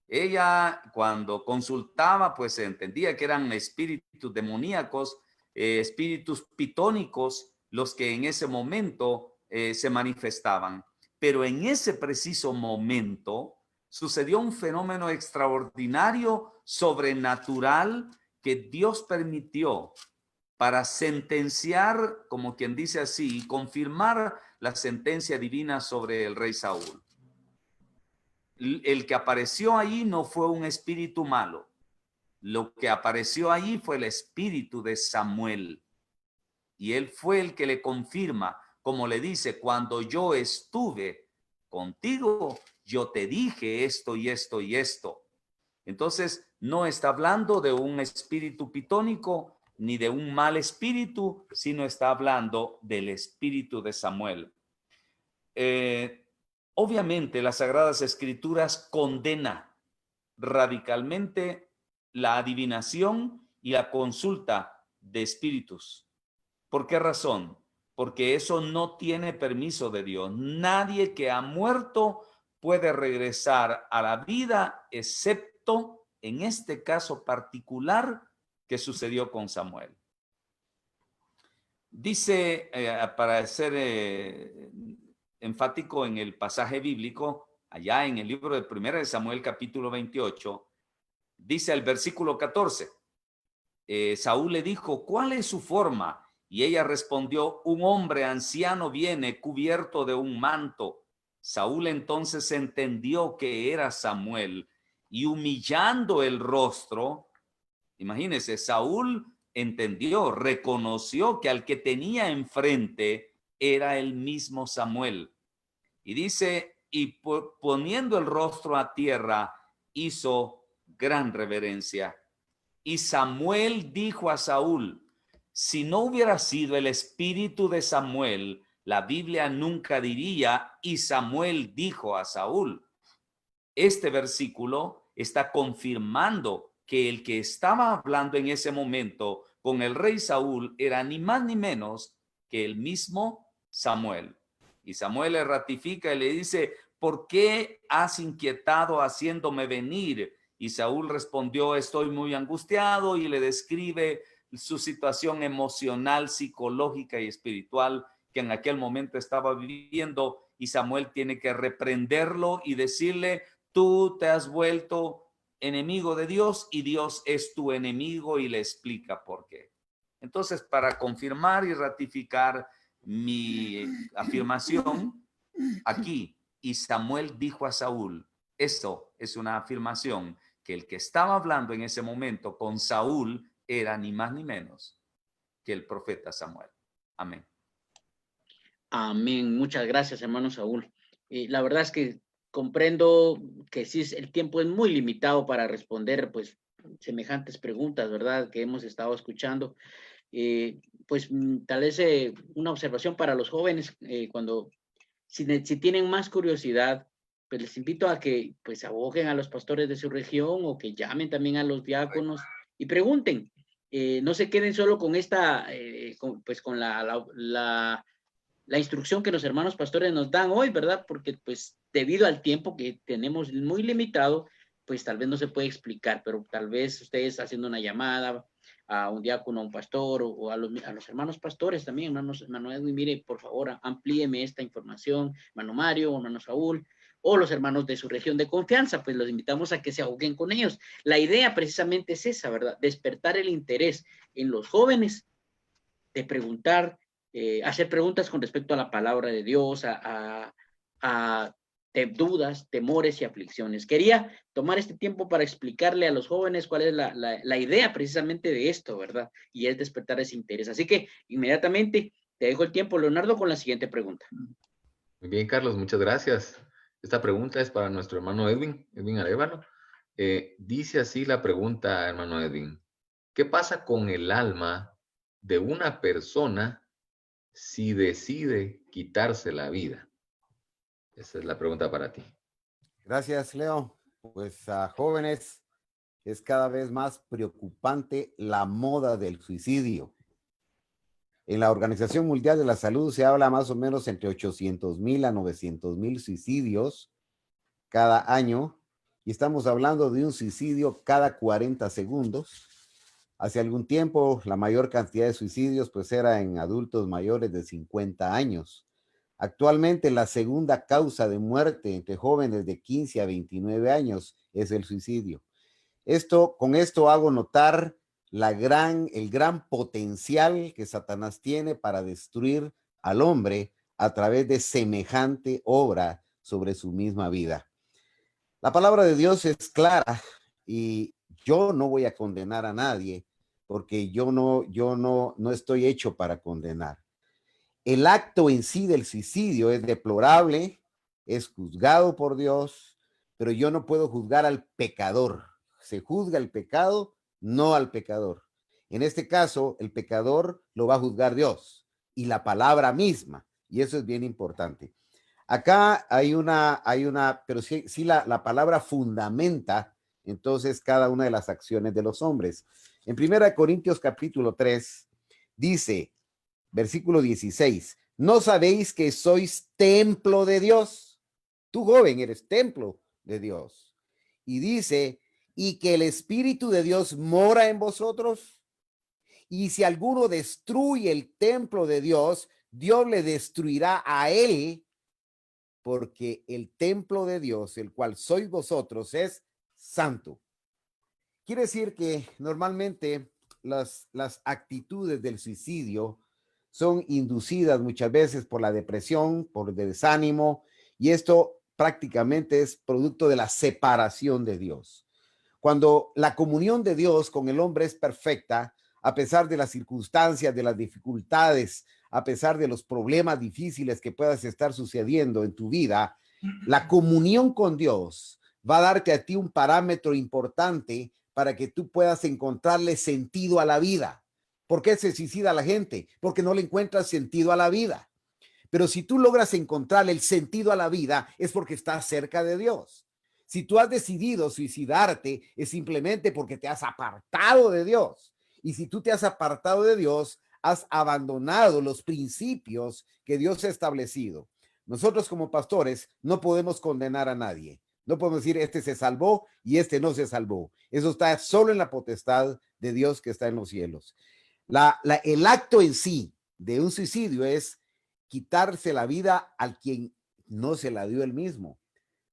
Ella, cuando consultaba, pues se entendía que eran espíritus demoníacos, espíritus pitónicos, los que en ese momento se manifestaban. Pero en ese preciso momento sucedió un fenómeno extraordinario, sobrenatural, que Dios permitió para sentenciar, como quien dice así, confirmar la sentencia divina sobre el rey Saúl. El que apareció ahí no fue un espíritu malo. Lo que apareció ahí fue el espíritu de Samuel. Y él fue el que le confirma, como le dice, cuando yo estuve contigo, yo te dije esto y esto y esto. Entonces, no está hablando de un espíritu pitónico ni de un mal espíritu, sino está hablando del espíritu de Samuel. Obviamente, las Sagradas Escrituras condenan radicalmente la adivinación y la consulta de espíritus. ¿Por qué razón? Porque eso no tiene permiso de Dios. Nadie que ha muerto puede regresar a la vida, excepto en este caso particular que sucedió con Samuel. Dice, para ser enfático en el pasaje bíblico, allá en el libro de 1 de Samuel capítulo 28, dice el versículo 14, Saúl le dijo, ¿cuál es su forma? Y ella respondió, un hombre anciano viene cubierto de un manto. Saúl entonces entendió que era Samuel y humillando el rostro, Imagínense, Saúl entendió, reconoció que al que tenía enfrente era el mismo Samuel. Y dice, y poniendo el rostro a tierra, hizo gran reverencia. Y Samuel dijo a Saúl, si no hubiera sido el espíritu de Samuel, la Biblia nunca diría, y Samuel dijo a Saúl. Este versículo está confirmando que el que estaba hablando en ese momento con el rey Saúl era ni más ni menos que el mismo Samuel. Y Samuel le ratifica y le dice, ¿por qué has inquietado haciéndome venir? Y Saúl respondió, estoy muy angustiado, y le describe su situación emocional, psicológica y espiritual que en aquel momento estaba viviendo. Y Samuel tiene que reprenderlo y decirle, tú te has vuelto enemigo de Dios y Dios es tu enemigo, y le explica por qué. Entonces, para confirmar y ratificar mi afirmación, aquí, y Samuel dijo a Saúl, esto es una afirmación que el que estaba hablando en ese momento con Saúl era ni más ni menos que el profeta Samuel. Amén. Amén. Muchas gracias, hermano Saúl. La verdad es que comprendo que sí, el tiempo es muy limitado para responder, pues, semejantes preguntas, ¿verdad?, que hemos estado escuchando. Pues, tal vez una observación para los jóvenes, si tienen más curiosidad, pues les invito a que, pues, aboquen a los pastores de su región o que llamen también a los diáconos y pregunten. No se queden solo con esta, con la instrucción que los hermanos pastores nos dan hoy, ¿verdad? Porque pues debido al tiempo que tenemos muy limitado, pues tal vez no se puede explicar, pero tal vez ustedes haciendo una llamada a un diácono, a un pastor o a los hermanos pastores también, hermano Edwin, mire, por favor, amplíeme esta información, hermano Mario, hermano Saúl, o los hermanos de su región de confianza, pues los invitamos a que se ahoguen con ellos. La idea precisamente es esa, ¿verdad? Despertar el interés en los jóvenes de preguntar, hacer preguntas con respecto a la palabra de Dios, a dudas, temores y aflicciones. Quería tomar este tiempo para explicarle a los jóvenes cuál es la idea precisamente de esto, ¿verdad? Y es despertar ese interés. Así que inmediatamente te dejo el tiempo, Leonardo, con la siguiente pregunta. Muy bien, Carlos, muchas gracias. Esta pregunta es para nuestro hermano Edwin Arévalo. Dice así la pregunta, hermano Edwin. ¿Qué pasa con el alma de una persona si decide quitarse la vida? Esa es la pregunta para ti. Gracias, Leo. Pues a jóvenes, es cada vez más preocupante la moda del suicidio. En la Organización Mundial de la Salud se habla más o menos entre 800,000 a 900,000 suicidios cada año, y estamos hablando de un suicidio cada 40 segundos. Hace algún tiempo, la mayor cantidad de suicidios pues era en adultos mayores de 50 años. Actualmente, la segunda causa de muerte entre jóvenes de 15 a 29 años es el suicidio. Con esto hago notar el gran potencial que Satanás tiene para destruir al hombre a través de semejante obra sobre su misma vida. La palabra de Dios es clara y yo no voy a condenar a nadie porque yo no estoy hecho para condenar. El acto en sí del suicidio es deplorable, es juzgado por Dios, pero yo no puedo juzgar al pecador. Se juzga el pecado, no al pecador. En este caso, el pecador lo va a juzgar Dios y la palabra misma, y eso es bien importante. Acá pero sí la palabra fundamenta entonces cada una de las acciones de los hombres. En 1 Corintios capítulo 3 dice, versículo 16, ¿no sabéis que sois templo de Dios? Tú, joven, eres templo de Dios. Y dice, y que el Espíritu de Dios mora en vosotros. Y si alguno destruye el templo de Dios, Dios le destruirá a él, porque el templo de Dios, el cual sois vosotros, es santo. Quiere decir que normalmente las actitudes del suicidio son inducidas muchas veces por la depresión, por el desánimo, y esto prácticamente es producto de la separación de Dios. Cuando la comunión de Dios con el hombre es perfecta, a pesar de las circunstancias, de las dificultades, a pesar de los problemas difíciles que puedas estar sucediendo en tu vida, la comunión con Dios va a darte a ti un parámetro importante para que tú puedas encontrarle sentido a la vida. ¿Por qué se suicida la gente? Porque no le encuentras sentido a la vida. Pero si tú logras encontrarle el sentido a la vida, es porque estás cerca de Dios. Si tú has decidido suicidarte, es simplemente porque te has apartado de Dios. Y si tú te has apartado de Dios, has abandonado los principios que Dios ha establecido. Nosotros como pastores no podemos condenar a nadie. No podemos decir este se salvó y este no se salvó. Eso está solo en la potestad de Dios que está en los cielos. El acto en sí de un suicidio es quitarse la vida al quien no se la dio él mismo.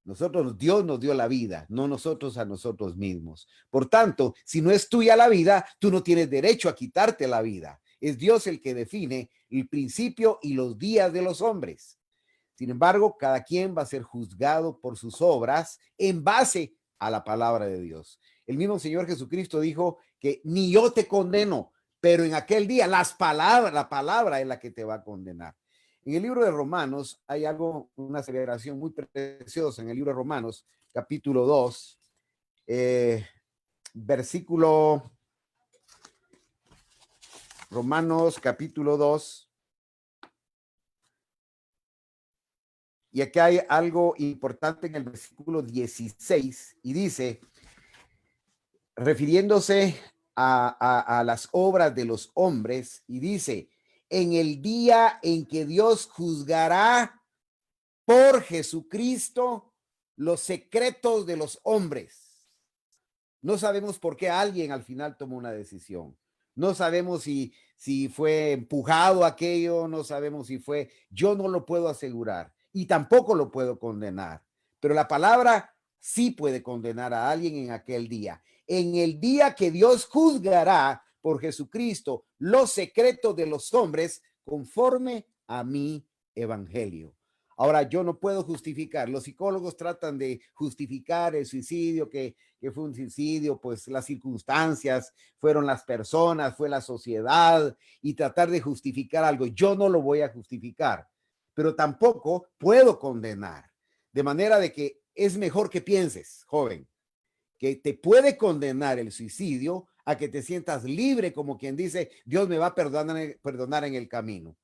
Nosotros, Dios nos dio la vida, no nosotros a nosotros mismos. Por tanto, si no es tuya la vida, tú no tienes derecho a quitarte la vida. Es Dios el que define el principio y los días de los hombres. Sin embargo, cada quien va a ser juzgado por sus obras en base a la palabra de Dios. El mismo Señor Jesucristo dijo que ni yo te condeno, pero en aquel día la palabra es la que te va a condenar. En el libro de Romanos hay algo, una aseveración muy preciosa en el libro de Romanos, capítulo 2, versículo, Romanos capítulo 2. Y aquí hay algo importante en el versículo 16 y dice, refiriéndose a las obras de los hombres, y dice, en el día en que Dios juzgará por Jesucristo los secretos de los hombres. No sabemos por qué alguien al final tomó una decisión. No sabemos si fue empujado aquello, no sabemos si fue, yo no lo puedo asegurar y tampoco lo puedo condenar, pero la palabra sí puede condenar a alguien en aquel día. En el día que Dios juzgará por Jesucristo los secretos de los hombres conforme a mi evangelio. Ahora, yo no puedo justificar. Los psicólogos tratan de justificar el suicidio, que fue un suicidio, pues las circunstancias, fueron las personas, fue la sociedad, y tratar de justificar algo. Yo no lo voy a justificar, pero tampoco puedo condenar. De manera de que es mejor que pienses, joven, que te puede condenar el suicidio a que te sientas libre, como quien dice, Dios me va a perdonar en el camino.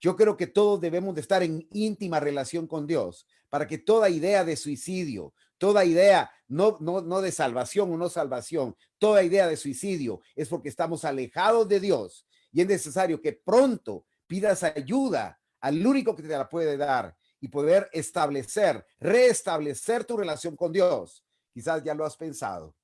Yo creo que todos debemos de estar en íntima relación con Dios para que toda idea de suicidio, toda idea no de salvación o no salvación, toda idea de suicidio es porque estamos alejados de Dios y es necesario que pronto pidas ayuda al único que te la puede dar y poder restablecer tu relación con Dios. Quizás ya lo has pensado,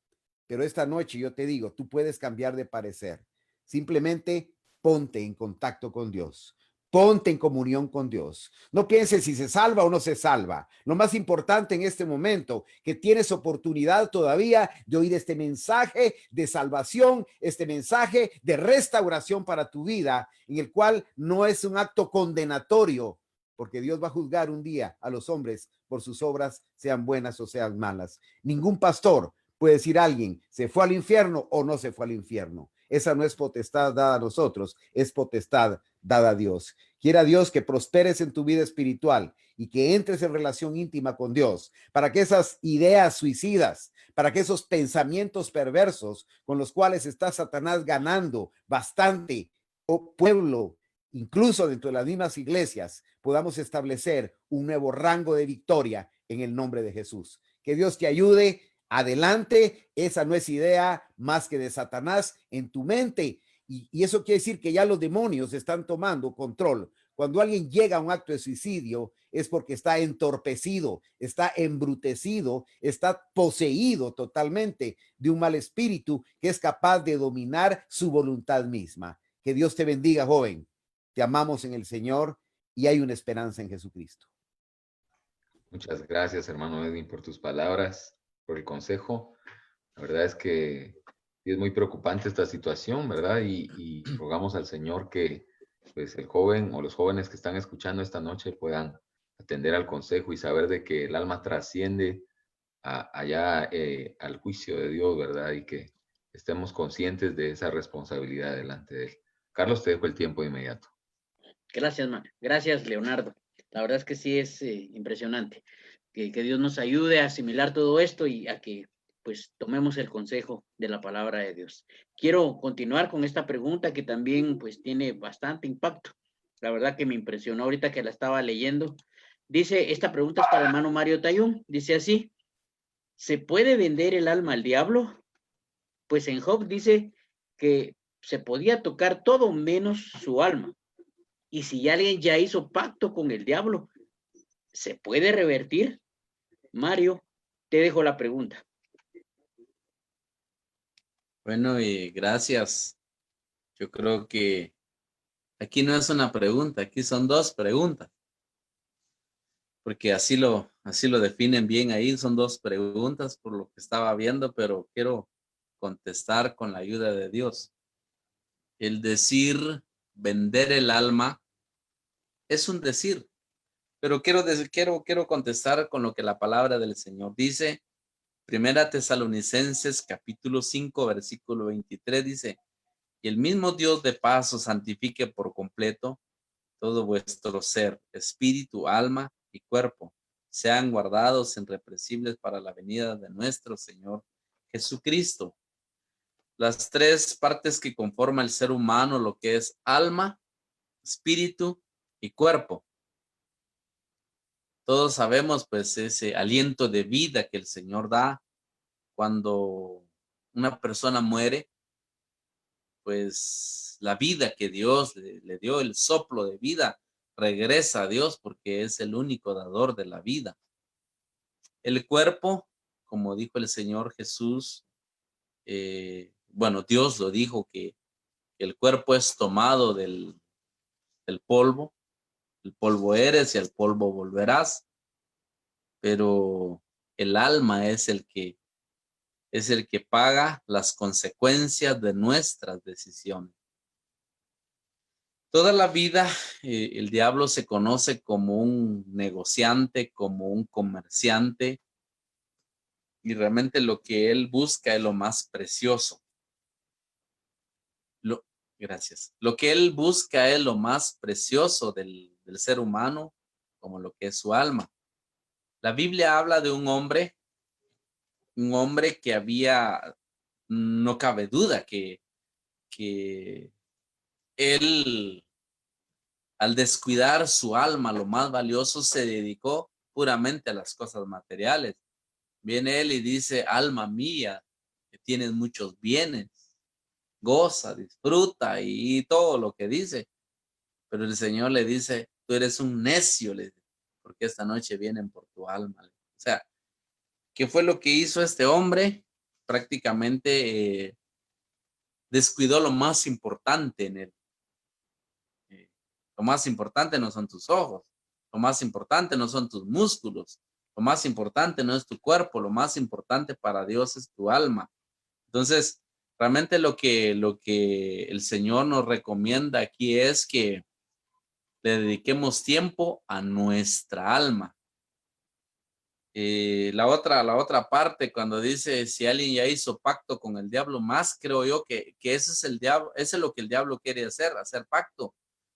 pero esta noche yo te digo, tú puedes cambiar de parecer. Simplemente ponte en contacto con Dios. Ponte en comunión con Dios. No pienses si se salva o no se salva. Lo más importante en este momento, que tienes oportunidad todavía de oír este mensaje de salvación, este mensaje de restauración para tu vida, en el cual no es un acto condenatorio, porque Dios va a juzgar un día a los hombres por sus obras, sean buenas o sean malas. Ningún pastor puede decir a alguien, se fue al infierno o no se fue al infierno. Esa no es potestad dada a nosotros, es potestad dada a Dios. Quiera Dios que prosperes en tu vida espiritual y que entres en relación íntima con Dios, para que esas ideas suicidas, para que esos pensamientos perversos con los cuales está Satanás ganando bastante pueblo, incluso dentro de las mismas iglesias, podamos establecer un nuevo rango de victoria en el nombre de Jesús. Que Dios te ayude. Adelante, esa no es idea más que de Satanás en tu mente. Y eso quiere decir que ya los demonios están tomando control. Cuando alguien llega a un acto de suicidio es porque está entorpecido, está embrutecido, está poseído totalmente de un mal espíritu que es capaz de dominar su voluntad misma. Que Dios te bendiga, joven. Te amamos en el Señor y hay una esperanza en Jesucristo. Muchas gracias, hermano Edwin, por tus palabras, por el consejo. La verdad es que es muy preocupante esta situación, ¿verdad? Y rogamos al Señor que pues el joven o los jóvenes que están escuchando esta noche puedan atender al consejo y saber de que el alma trasciende allá al juicio de Dios, ¿verdad? Y que estemos conscientes de esa responsabilidad delante de Él. Carlos, te dejo el tiempo inmediato. Gracias, man. Gracias, Leonardo. La verdad es que sí es impresionante. Que Dios nos ayude a asimilar todo esto y a que pues tomemos el consejo de la palabra de Dios. Quiero continuar con esta pregunta que también pues tiene bastante impacto. La verdad que me impresionó ahorita que la estaba leyendo. Dice, esta pregunta es para el hermano Mario Tayún. Dice así, ¿se puede vender el alma al diablo? Pues en Job dice que se podía tocar todo menos su alma. Y si alguien ya hizo pacto con el diablo, ¿se puede revertir? Mario, te dejo la pregunta. Bueno, y gracias. Yo creo que aquí no es una pregunta, aquí son dos preguntas, porque así lo definen bien ahí, son dos preguntas por lo que estaba viendo, pero quiero contestar con la ayuda de Dios. El decir vender el alma es un decir, pero quiero contestar con lo que la palabra del Señor dice. Primera Tesalonicenses capítulo 5 versículo 23 dice, y el mismo Dios de paz os santifique por completo todo vuestro ser, espíritu, alma y cuerpo, sean guardados irreprensibles para la venida de nuestro Señor Jesucristo. Las tres partes que conforman el ser humano, lo que es alma, espíritu y cuerpo. Todos sabemos pues ese aliento de vida que el Señor da cuando una persona muere, pues la vida que Dios le dio, el soplo de vida, regresa a Dios porque es el único dador de la vida. El cuerpo, como dijo el Señor Jesús, bueno, Dios lo dijo que el cuerpo es tomado del polvo, el polvo eres y al polvo volverás, pero el alma es el que paga las consecuencias de nuestras decisiones. Toda la vida el diablo se conoce como un negociante, como un comerciante, y realmente lo que él busca es lo más precioso. Gracias. Lo que él busca es lo más precioso del ser humano, como lo que es su alma. La Biblia habla de un hombre que había, no cabe duda que él, al descuidar su alma, lo más valioso, se dedicó puramente a las cosas materiales. Viene él y dice, alma mía, que tienes muchos bienes, goza, disfruta y todo lo que dice. Pero el Señor le dice, tú eres un necio, le dice, porque esta noche vienen por tu alma. O sea, ¿qué fue lo que hizo este hombre? Prácticamente descuidó lo más importante en él. Lo más importante no son tus ojos, lo más importante no son tus músculos, lo más importante no es tu cuerpo, lo más importante para Dios es tu alma. Entonces, realmente lo que el Señor nos recomienda aquí es que le dediquemos tiempo a nuestra alma. La otra parte, cuando dice si alguien ya hizo pacto con el diablo, más creo yo que ese es el diablo, ese es lo que el diablo quiere hacer pacto,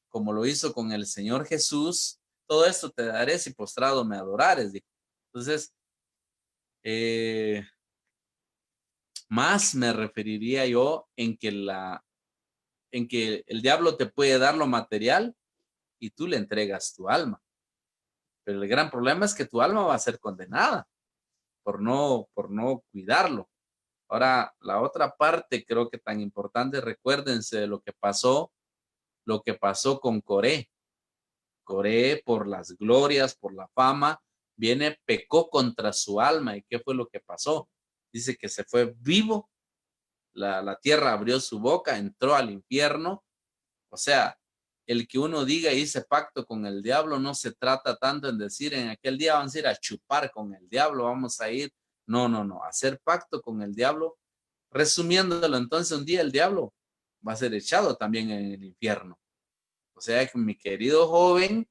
como lo hizo con el Señor Jesús. Todo esto te daré si postrado me adorares, dijo. Entonces, más me referiría yo en que el diablo te puede dar lo material y tú le entregas tu alma. Pero el gran problema es que tu alma va a ser condenada por no cuidarlo. Ahora, la otra parte creo que tan importante, recuérdense de lo que pasó con Coré. Coré, por las glorias, por la fama, pecó contra su alma. ¿Y qué fue lo que pasó? Dice que se fue vivo, la tierra abrió su boca, entró al infierno. O sea, el que uno diga hice pacto con el diablo, no se trata tanto en decir en aquel día vamos a ir a chupar con el diablo, vamos a ir. No, hacer pacto con el diablo. Resumiéndolo, entonces un día el diablo va a ser echado también en el infierno. O sea que mi querido joven,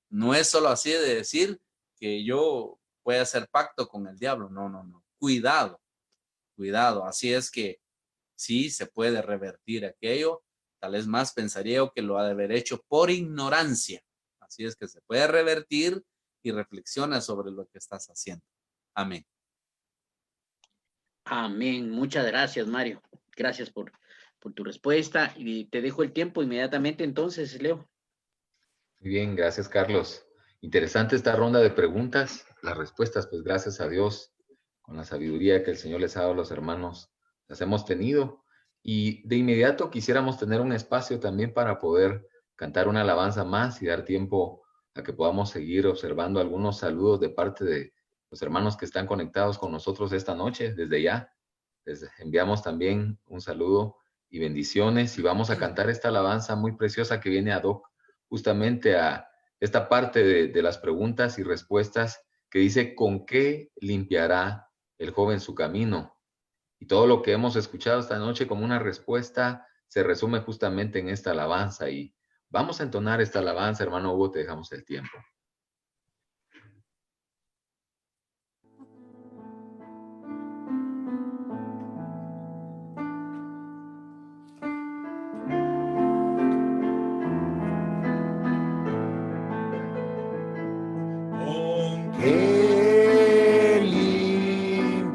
no es solo así de decir que yo puede hacer pacto con el diablo. No, no, no. Cuidado, cuidado. Así es que sí se puede revertir aquello. Tal vez más pensaría yo que lo ha de haber hecho por ignorancia. Así es que se puede revertir y reflexiona sobre lo que estás haciendo. Amén. Amén. Muchas gracias, Mario. Gracias por tu respuesta y te dejo el tiempo inmediatamente entonces, Leo. Muy bien, gracias, Carlos. Interesante esta ronda de preguntas. Las respuestas, pues gracias a Dios, con la sabiduría que el Señor les ha dado a los hermanos, las hemos tenido. Y de inmediato quisiéramos tener un espacio también para poder cantar una alabanza más y dar tiempo a que podamos seguir observando algunos saludos de parte de los hermanos que están conectados con nosotros esta noche. Desde ya les enviamos también un saludo y bendiciones, y vamos a cantar esta alabanza muy preciosa que viene ad hoc justamente a esta parte de las preguntas y respuestas, que dice: ¿con qué limpiará el joven su camino? Y todo lo que hemos escuchado esta noche como una respuesta se resume justamente en esta alabanza, y vamos a entonar esta alabanza. Hermano Hugo, te dejamos el tiempo. Que limpiará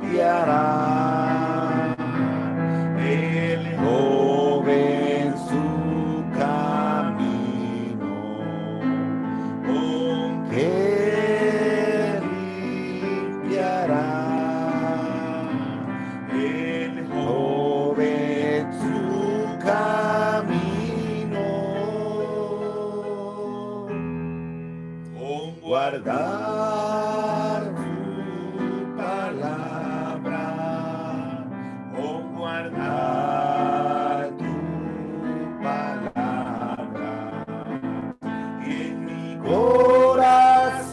el joven su camino, con que limpiará el joven su camino, con guardar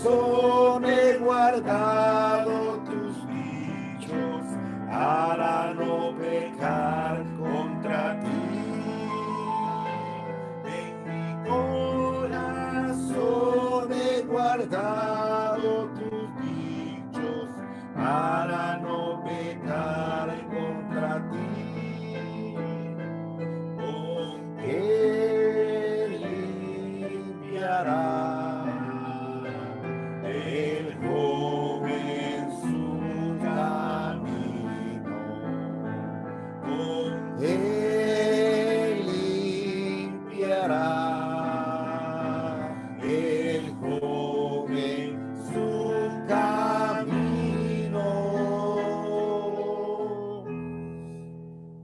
corazón he guardado tus dichos para no pecar contra ti. En mi corazón he guardado tus dichos para no pecar contra ti. Con que limpiará el joven su camino, con él limpiará el joven su camino,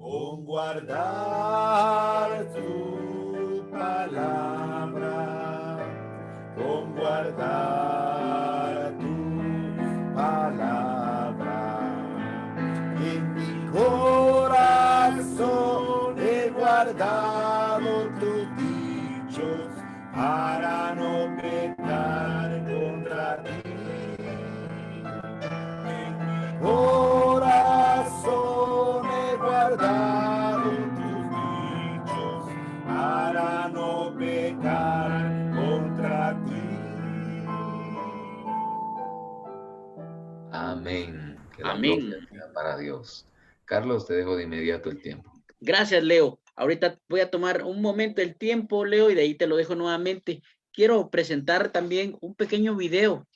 con guardar tu palabra, con guardar en mi corazón he guardado tus dichos para no pecar contra ti. En mi corazón he guardado tus dichos para no pecar contra ti. Amén. Que la Amén. gloria sea para Dios. Carlos, te dejo de inmediato el tiempo. Gracias, Leo. Ahorita voy a tomar un momento el tiempo, Leo, y de ahí te lo dejo nuevamente. Quiero presentar también un pequeño video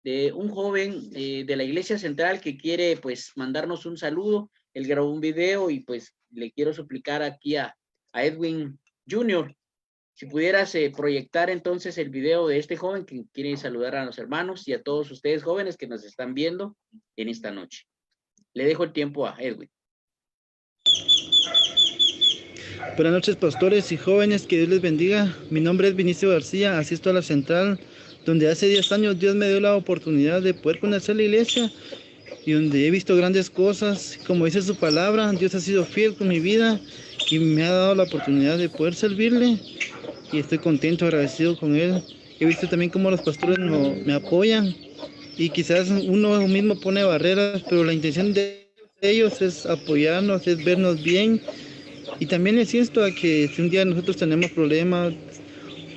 de un joven de la Iglesia Central que quiere, pues, mandarnos un saludo. Él grabó un video y, pues, le quiero suplicar aquí a Edwin Jr. Si pudieras proyectar entonces el video de este joven que quiere saludar a los hermanos y a todos ustedes jóvenes que nos están viendo en esta noche. Le dejo el tiempo a Edwin. Buenas noches, pastores y jóvenes, que Dios les bendiga. Mi nombre es Vinicio García, asisto a la Central, donde hace 10 años Dios me dio la oportunidad de poder conocer la iglesia y donde he visto grandes cosas. Como dice su palabra, Dios ha sido fiel con mi vida y me ha dado la oportunidad de poder servirle, y estoy contento, agradecido con Él. He visto también cómo los pastores me apoyan, y quizás uno mismo pone barreras, pero la intención de ellos es apoyarnos, es vernos bien. Y también les insto a que si un día nosotros tenemos problemas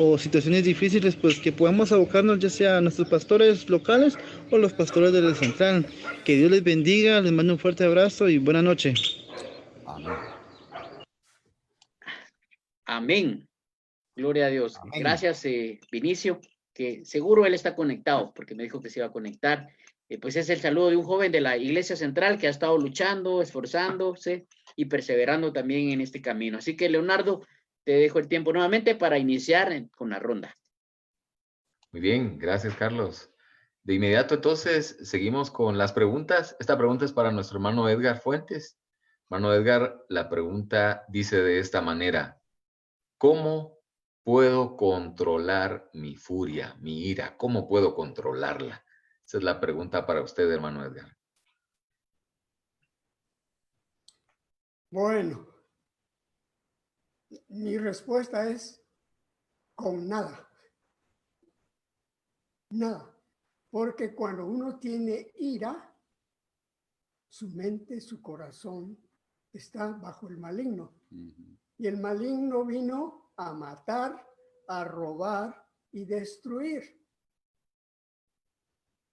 o situaciones difíciles, pues que podamos abocarnos ya sea a nuestros pastores locales o los pastores de la central. Que Dios les bendiga, les mando un fuerte abrazo y buena noche. Amén. Amén. Gloria a Dios. Amén. Gracias, Vinicio, que seguro él está conectado, porque me dijo que se iba a conectar. Pues es el saludo de un joven de la Iglesia Central que ha estado luchando, esforzándose y perseverando también en este camino. Así que, Leonardo, te dejo el tiempo nuevamente para iniciar con la ronda. Muy bien, gracias, Carlos. De inmediato, entonces, seguimos con las preguntas. Esta pregunta es para nuestro hermano Edgar Fuentes. Hermano Edgar, la pregunta dice de esta manera: ¿cómo puedo controlar mi furia, mi ira? ¿Cómo puedo controlarla? Esa es la pregunta para usted, hermano Edgar. Bueno, mi respuesta es con nada. Nada. Porque cuando uno tiene ira, su mente, su corazón está bajo el maligno. Y el maligno vino a matar, a robar y destruir.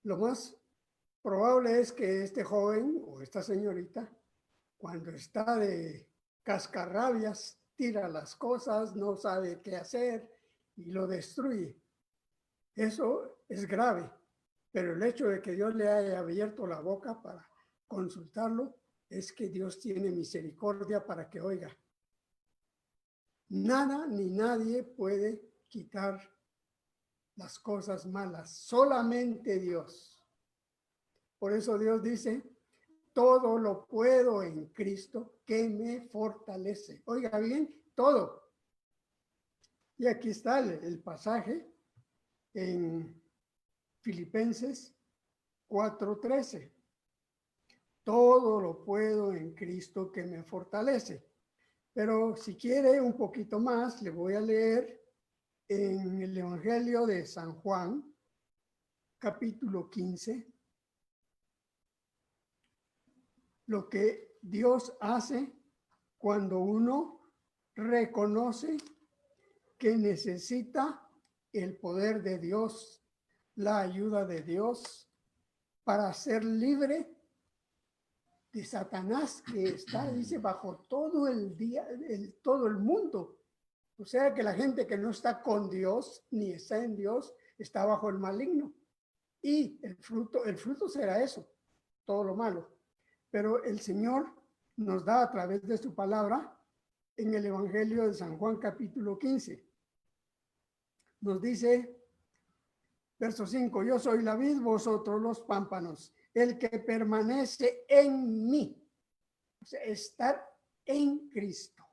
Lo más probable es que este joven o esta señorita, cuando está de cascarrabias, tira las cosas, no sabe qué hacer y lo destruye. Eso es grave, pero el hecho de que Dios le haya abierto la boca para consultarlo es que Dios tiene misericordia para que oiga. Nada ni nadie puede quitar las cosas malas, solamente Dios. Por eso Dios dice, todo lo puedo en Cristo que me fortalece. Oiga bien, todo. Y aquí está el pasaje en Filipenses 4:13. Todo lo puedo en Cristo que me fortalece. Pero si quiere un poquito más, le voy a leer en el Evangelio de San Juan, capítulo 15, lo que Dios hace cuando uno reconoce que necesita el poder de Dios, la ayuda de Dios para ser libre de Satanás, que está, dice, bajo todo el día, todo el mundo. O sea que la gente que no está con Dios ni está en Dios está bajo el maligno. Y el fruto será eso, todo lo malo. Pero el Señor nos da a través de su palabra en el Evangelio de San Juan capítulo 15. Nos dice, verso 5, yo soy la vid, vosotros los pámpanos. El que permanece en mí, o sea, estar en Cristo,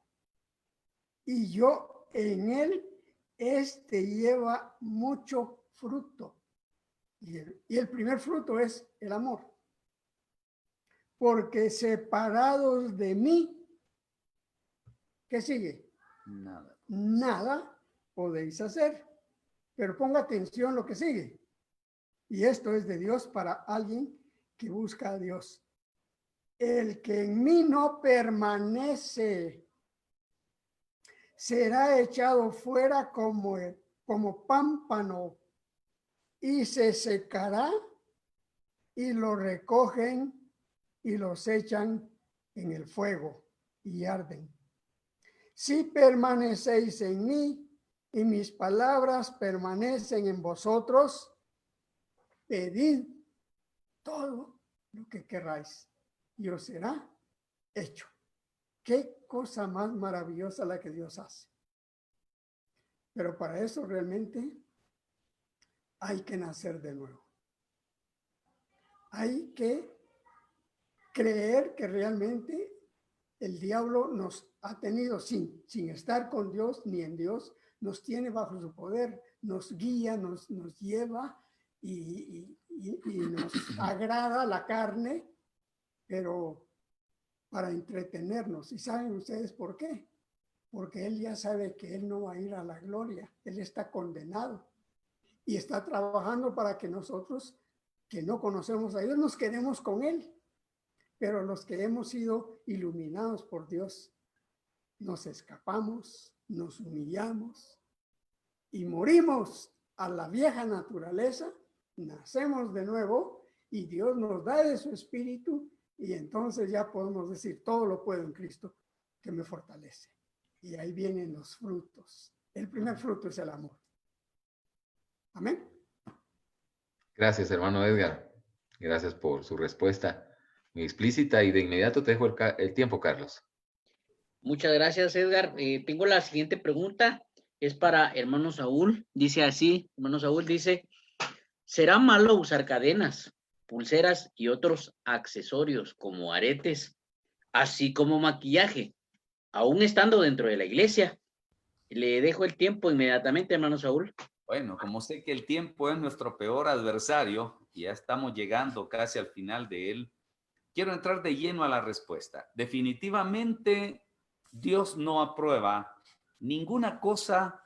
y yo en él, este lleva mucho fruto. Y el primer fruto es el amor. Porque separados de mí, ¿qué sigue? Nada. Nada podéis hacer. Pero ponga atención lo que sigue. Y esto es de Dios para alguien que busca a Dios. El que en mí no permanece será echado fuera como pámpano y se secará, y lo recogen y los echan en el fuego y arden. Si permanecéis en mí y mis palabras permanecen en vosotros, pedid todo lo que queráis y os será hecho. Qué cosa más maravillosa la que Dios hace. Pero para eso realmente hay que nacer de nuevo. Hay que creer que realmente el diablo nos ha tenido sin estar con Dios ni en Dios, nos tiene bajo su poder, nos guía, nos lleva y nos agrada la carne, pero para entretenernos. ¿Y saben ustedes por qué? Porque él ya sabe que él no va a ir a la gloria, él está condenado y está trabajando para que nosotros, que no conocemos a Dios, nos quedemos con él. Pero los que hemos sido iluminados por Dios, nos escapamos, nos humillamos y morimos a la vieja naturaleza, nacemos de nuevo y Dios nos da de su espíritu y entonces ya podemos decir, todo lo puedo en Cristo que me fortalece. Y ahí vienen los frutos. El primer fruto es el amor. Amén. Gracias, hermano Edgar. Gracias por su respuesta muy explícita y de inmediato te dejo el tiempo, Carlos. Muchas gracias, Edgar. Tengo la siguiente pregunta. Es para hermano Saúl. Dice así, hermano Saúl dice, ¿será malo usar cadenas, pulseras y otros accesorios como aretes, así como maquillaje, aún estando dentro de la iglesia? Le dejo el tiempo inmediatamente, hermano Saúl. Bueno, como sé que el tiempo es nuestro peor adversario y ya estamos llegando casi al final de él, quiero entrar de lleno a la respuesta. Definitivamente, Dios no aprueba ninguna cosa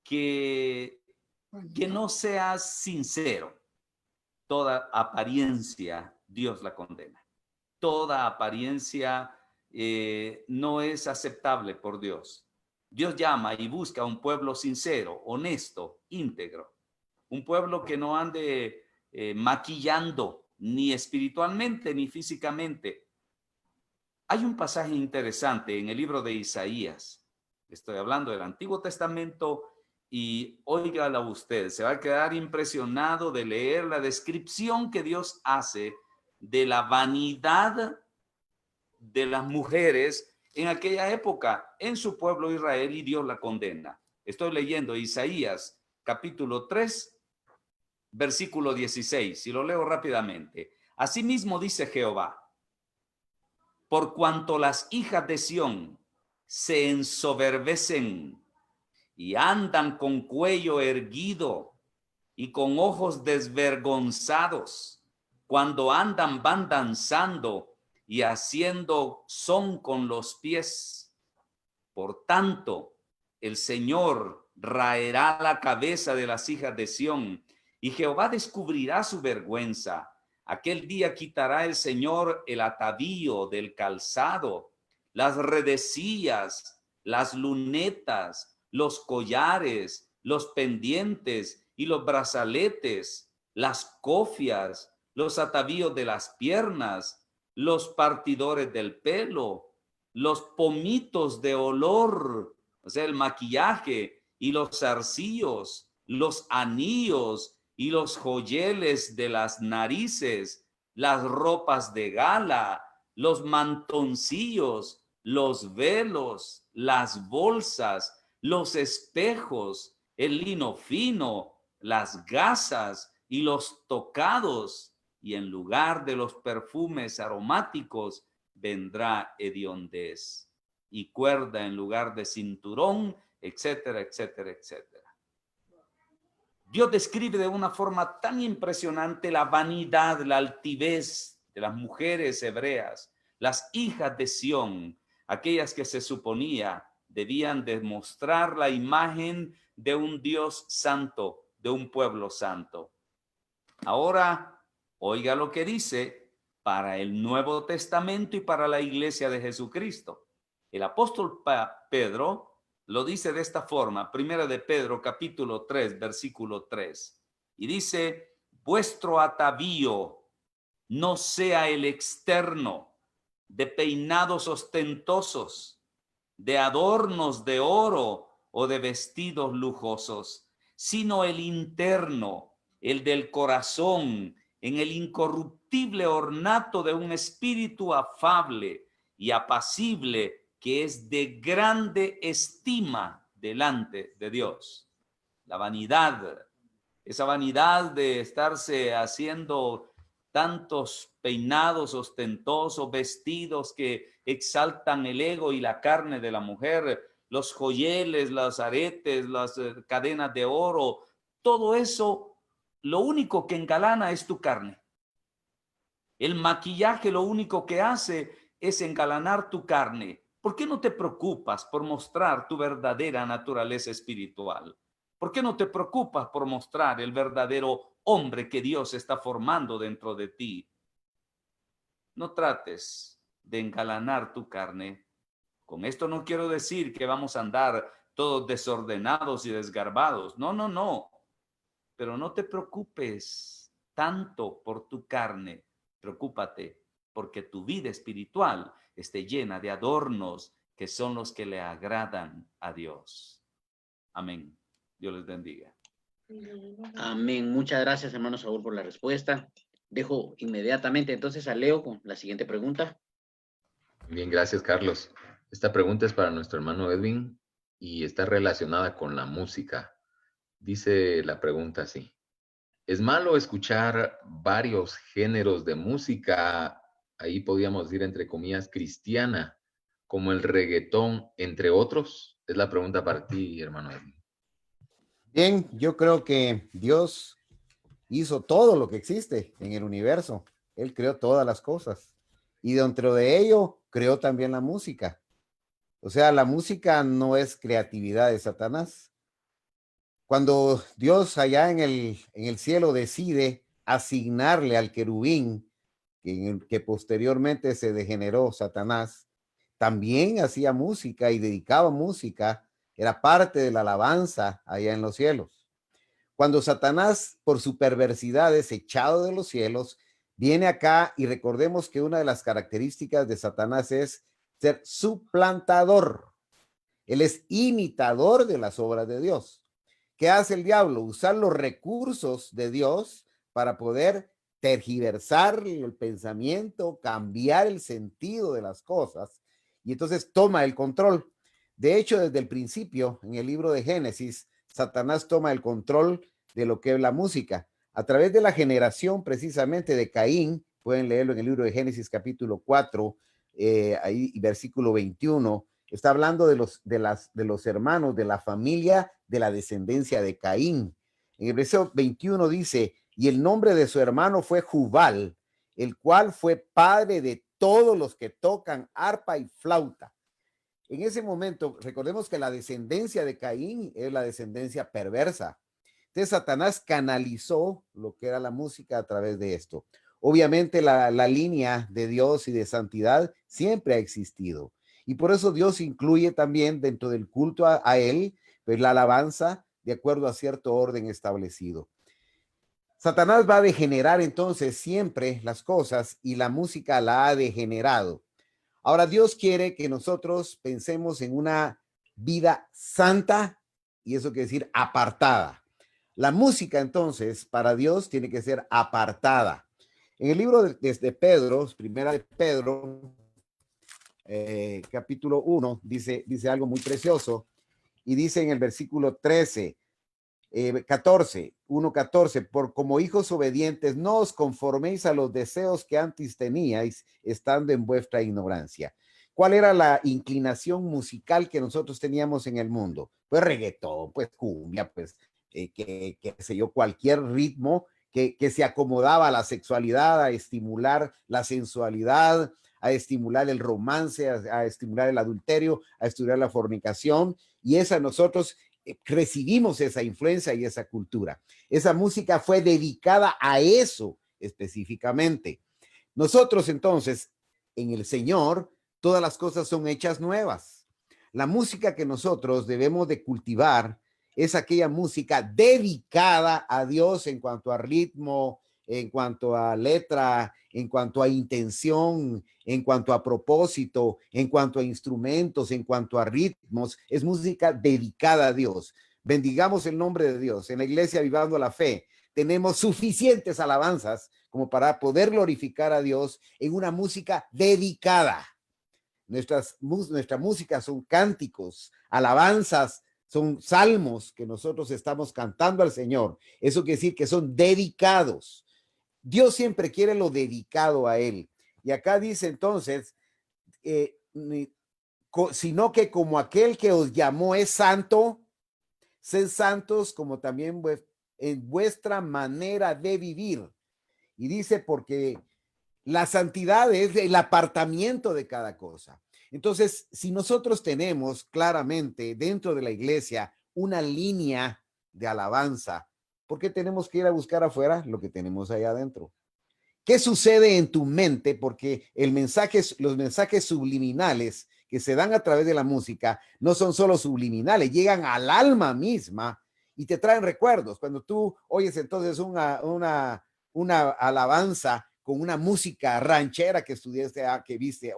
que no sea sincero. Toda apariencia, Dios la condena. Toda apariencia no es aceptable por Dios. Dios llama y busca un pueblo sincero, honesto, íntegro. Un pueblo que no ande maquillando ni espiritualmente ni físicamente. Hay un pasaje interesante en el libro de Isaías. Estoy hablando del Antiguo Testamento y óigala usted. Se va a quedar impresionado de leer la descripción que Dios hace de la vanidad de las mujeres en aquella época en su pueblo Israel y Dios la condena. Estoy leyendo Isaías capítulo 3, versículo 16, y lo leo rápidamente. Asimismo dice Jehová, por cuanto las hijas de Sión se ensoberbecen y andan con cuello erguido y con ojos desvergonzados, cuando andan van danzando y haciendo son con los pies. Por tanto, el Señor raerá la cabeza de las hijas de Sión y Jehová descubrirá su vergüenza. Aquel día quitará el Señor el atavío del calzado, las redecillas, las lunetas, los collares, los pendientes y los brazaletes, las cofias, los atavíos de las piernas, los partidores del pelo, los pomitos de olor, o sea, el maquillaje, y los zarcillos, los anillos y los joyeles de las narices, las ropas de gala, los mantoncillos, los velos, las bolsas, los espejos, el lino fino, las gasas y los tocados, y en lugar de los perfumes aromáticos vendrá hediondez, y cuerda en lugar de cinturón, etcétera, etcétera, etcétera. Dios describe de una forma tan impresionante la vanidad, la altivez de las mujeres hebreas, las hijas de Sión, aquellas que se suponía debían demostrar la imagen de un Dios santo, de un pueblo santo. Ahora, oiga lo que dice para el Nuevo Testamento y para la iglesia de Jesucristo. El apóstol Pedro lo dice de esta forma, primera de Pedro capítulo 3, versículo 3. Y dice, vuestro atavío no sea el externo de peinados ostentosos, de adornos de oro o de vestidos lujosos, sino el interno, el del corazón, en el incorruptible ornato de un espíritu afable y apacible, que es de grande estima delante de Dios. La vanidad, esa vanidad de estarse haciendo tantos peinados ostentosos, vestidos que exaltan el ego y la carne de la mujer, los joyeles, los aretes, las cadenas de oro, todo eso, lo único que engalana es tu carne. El maquillaje lo único que hace es engalanar tu carne. ¿Por qué no te preocupas por mostrar tu verdadera naturaleza espiritual? ¿Por qué no te preocupas por mostrar el verdadero hombre que Dios está formando dentro de ti? No trates de engalanar tu carne. Con esto no quiero decir que vamos a andar todos desordenados y desgarbados. No, no, no. Pero no te preocupes tanto por tu carne. Preocúpate porque tu vida espiritual esté llena de adornos que son los que le agradan a Dios. Amén. Dios les bendiga. Amén. Muchas gracias, hermano Saúl, por la respuesta. Dejo inmediatamente entonces a Leo con la siguiente pregunta. Bien, gracias, Carlos. Esta pregunta es para nuestro hermano Edwin y está relacionada con la música. Dice la pregunta así: ¿es malo escuchar varios géneros de música? Ahí podríamos decir, entre comillas, cristiana, como el reggaetón, entre otros. Es la pregunta para ti, hermano Edwin. Bien, yo creo que Dios hizo todo lo que existe en el universo. Él creó todas las cosas. Y dentro de ello, creó también la música. O sea, la música no es creatividad de Satanás. Cuando Dios allá en el cielo decide asignarle al querubín, que posteriormente se degeneró Satanás, también hacía música y dedicaba música, era parte de la alabanza allá en los cielos. Cuando Satanás, por su perversidad, es echado de los cielos, viene acá, y recordemos que una de las características de Satanás es ser suplantador. Él es imitador de las obras de Dios. ¿Qué hace el diablo? Usar los recursos de Dios para poder tergiversar el pensamiento, cambiar el sentido de las cosas, y entonces toma el control. De hecho, desde el principio, en el libro de Génesis, Satanás toma el control de lo que es la música. A través de la generación precisamente de Caín, pueden leerlo en el libro de Génesis capítulo 4, ahí versículo 21, está hablando de los hermanos, de la familia, de la descendencia de Caín. En el versículo 21 dice: y el nombre de su hermano fue Jubal, el cual fue padre de todos los que tocan arpa y flauta. En ese momento, recordemos que la descendencia de Caín es la descendencia perversa. Entonces, Satanás canalizó lo que era la música a través de esto. Obviamente, la línea de Dios y de santidad siempre ha existido. Y por eso Dios incluye también dentro del culto a Él, pues la alabanza de acuerdo a cierto orden establecido. Satanás va a degenerar entonces siempre las cosas, y la música la ha degenerado. Ahora, Dios quiere que nosotros pensemos en una vida santa, y eso quiere decir apartada. La música, entonces, para Dios tiene que ser apartada. En el libro de Pedro, primera de Pedro, capítulo 1, dice algo muy precioso, y dice en el versículo 13, 1:14, por como hijos obedientes, no os conforméis a los deseos que antes teníais, estando en vuestra ignorancia. ¿Cuál era la inclinación musical que nosotros teníamos en el mundo? Pues reggaetón, pues cumbia, pues qué sé yo, cualquier ritmo que se acomodaba a la sexualidad, a estimular la sensualidad, a estimular el romance, a estimular el adulterio, a estimular la fornicación, y esa nosotros recibimos esa influencia y esa cultura. Esa música fue dedicada a eso específicamente. Nosotros entonces, en el Señor, todas las cosas son hechas nuevas. La música que nosotros debemos de cultivar es aquella música dedicada a Dios en cuanto a ritmo, en cuanto a letra, en cuanto a intención, en cuanto a propósito, en cuanto a instrumentos, en cuanto a ritmos. Es música dedicada a Dios. Bendigamos el nombre de Dios. En la iglesia Avivando la Fe tenemos suficientes alabanzas como para poder glorificar a Dios en una música dedicada. Nuestra música son cánticos, alabanzas, son salmos que nosotros estamos cantando al Señor. Eso quiere decir que son dedicados. Dios siempre quiere lo dedicado a Él. Y acá dice entonces, sino que como aquel que os llamó es santo, sed santos como también en vuestra manera de vivir. Y dice, porque la santidad es el apartamiento de cada cosa. Entonces, si nosotros tenemos claramente dentro de la iglesia una línea de alabanza, ¿por qué tenemos que ir a buscar afuera lo que tenemos allá adentro? ¿Qué sucede en tu mente? Porque los mensajes subliminales que se dan a través de la música no son solo subliminales, llegan al alma misma y te traen recuerdos. Cuando tú oyes entonces una alabanza con una música ranchera que estudiaste,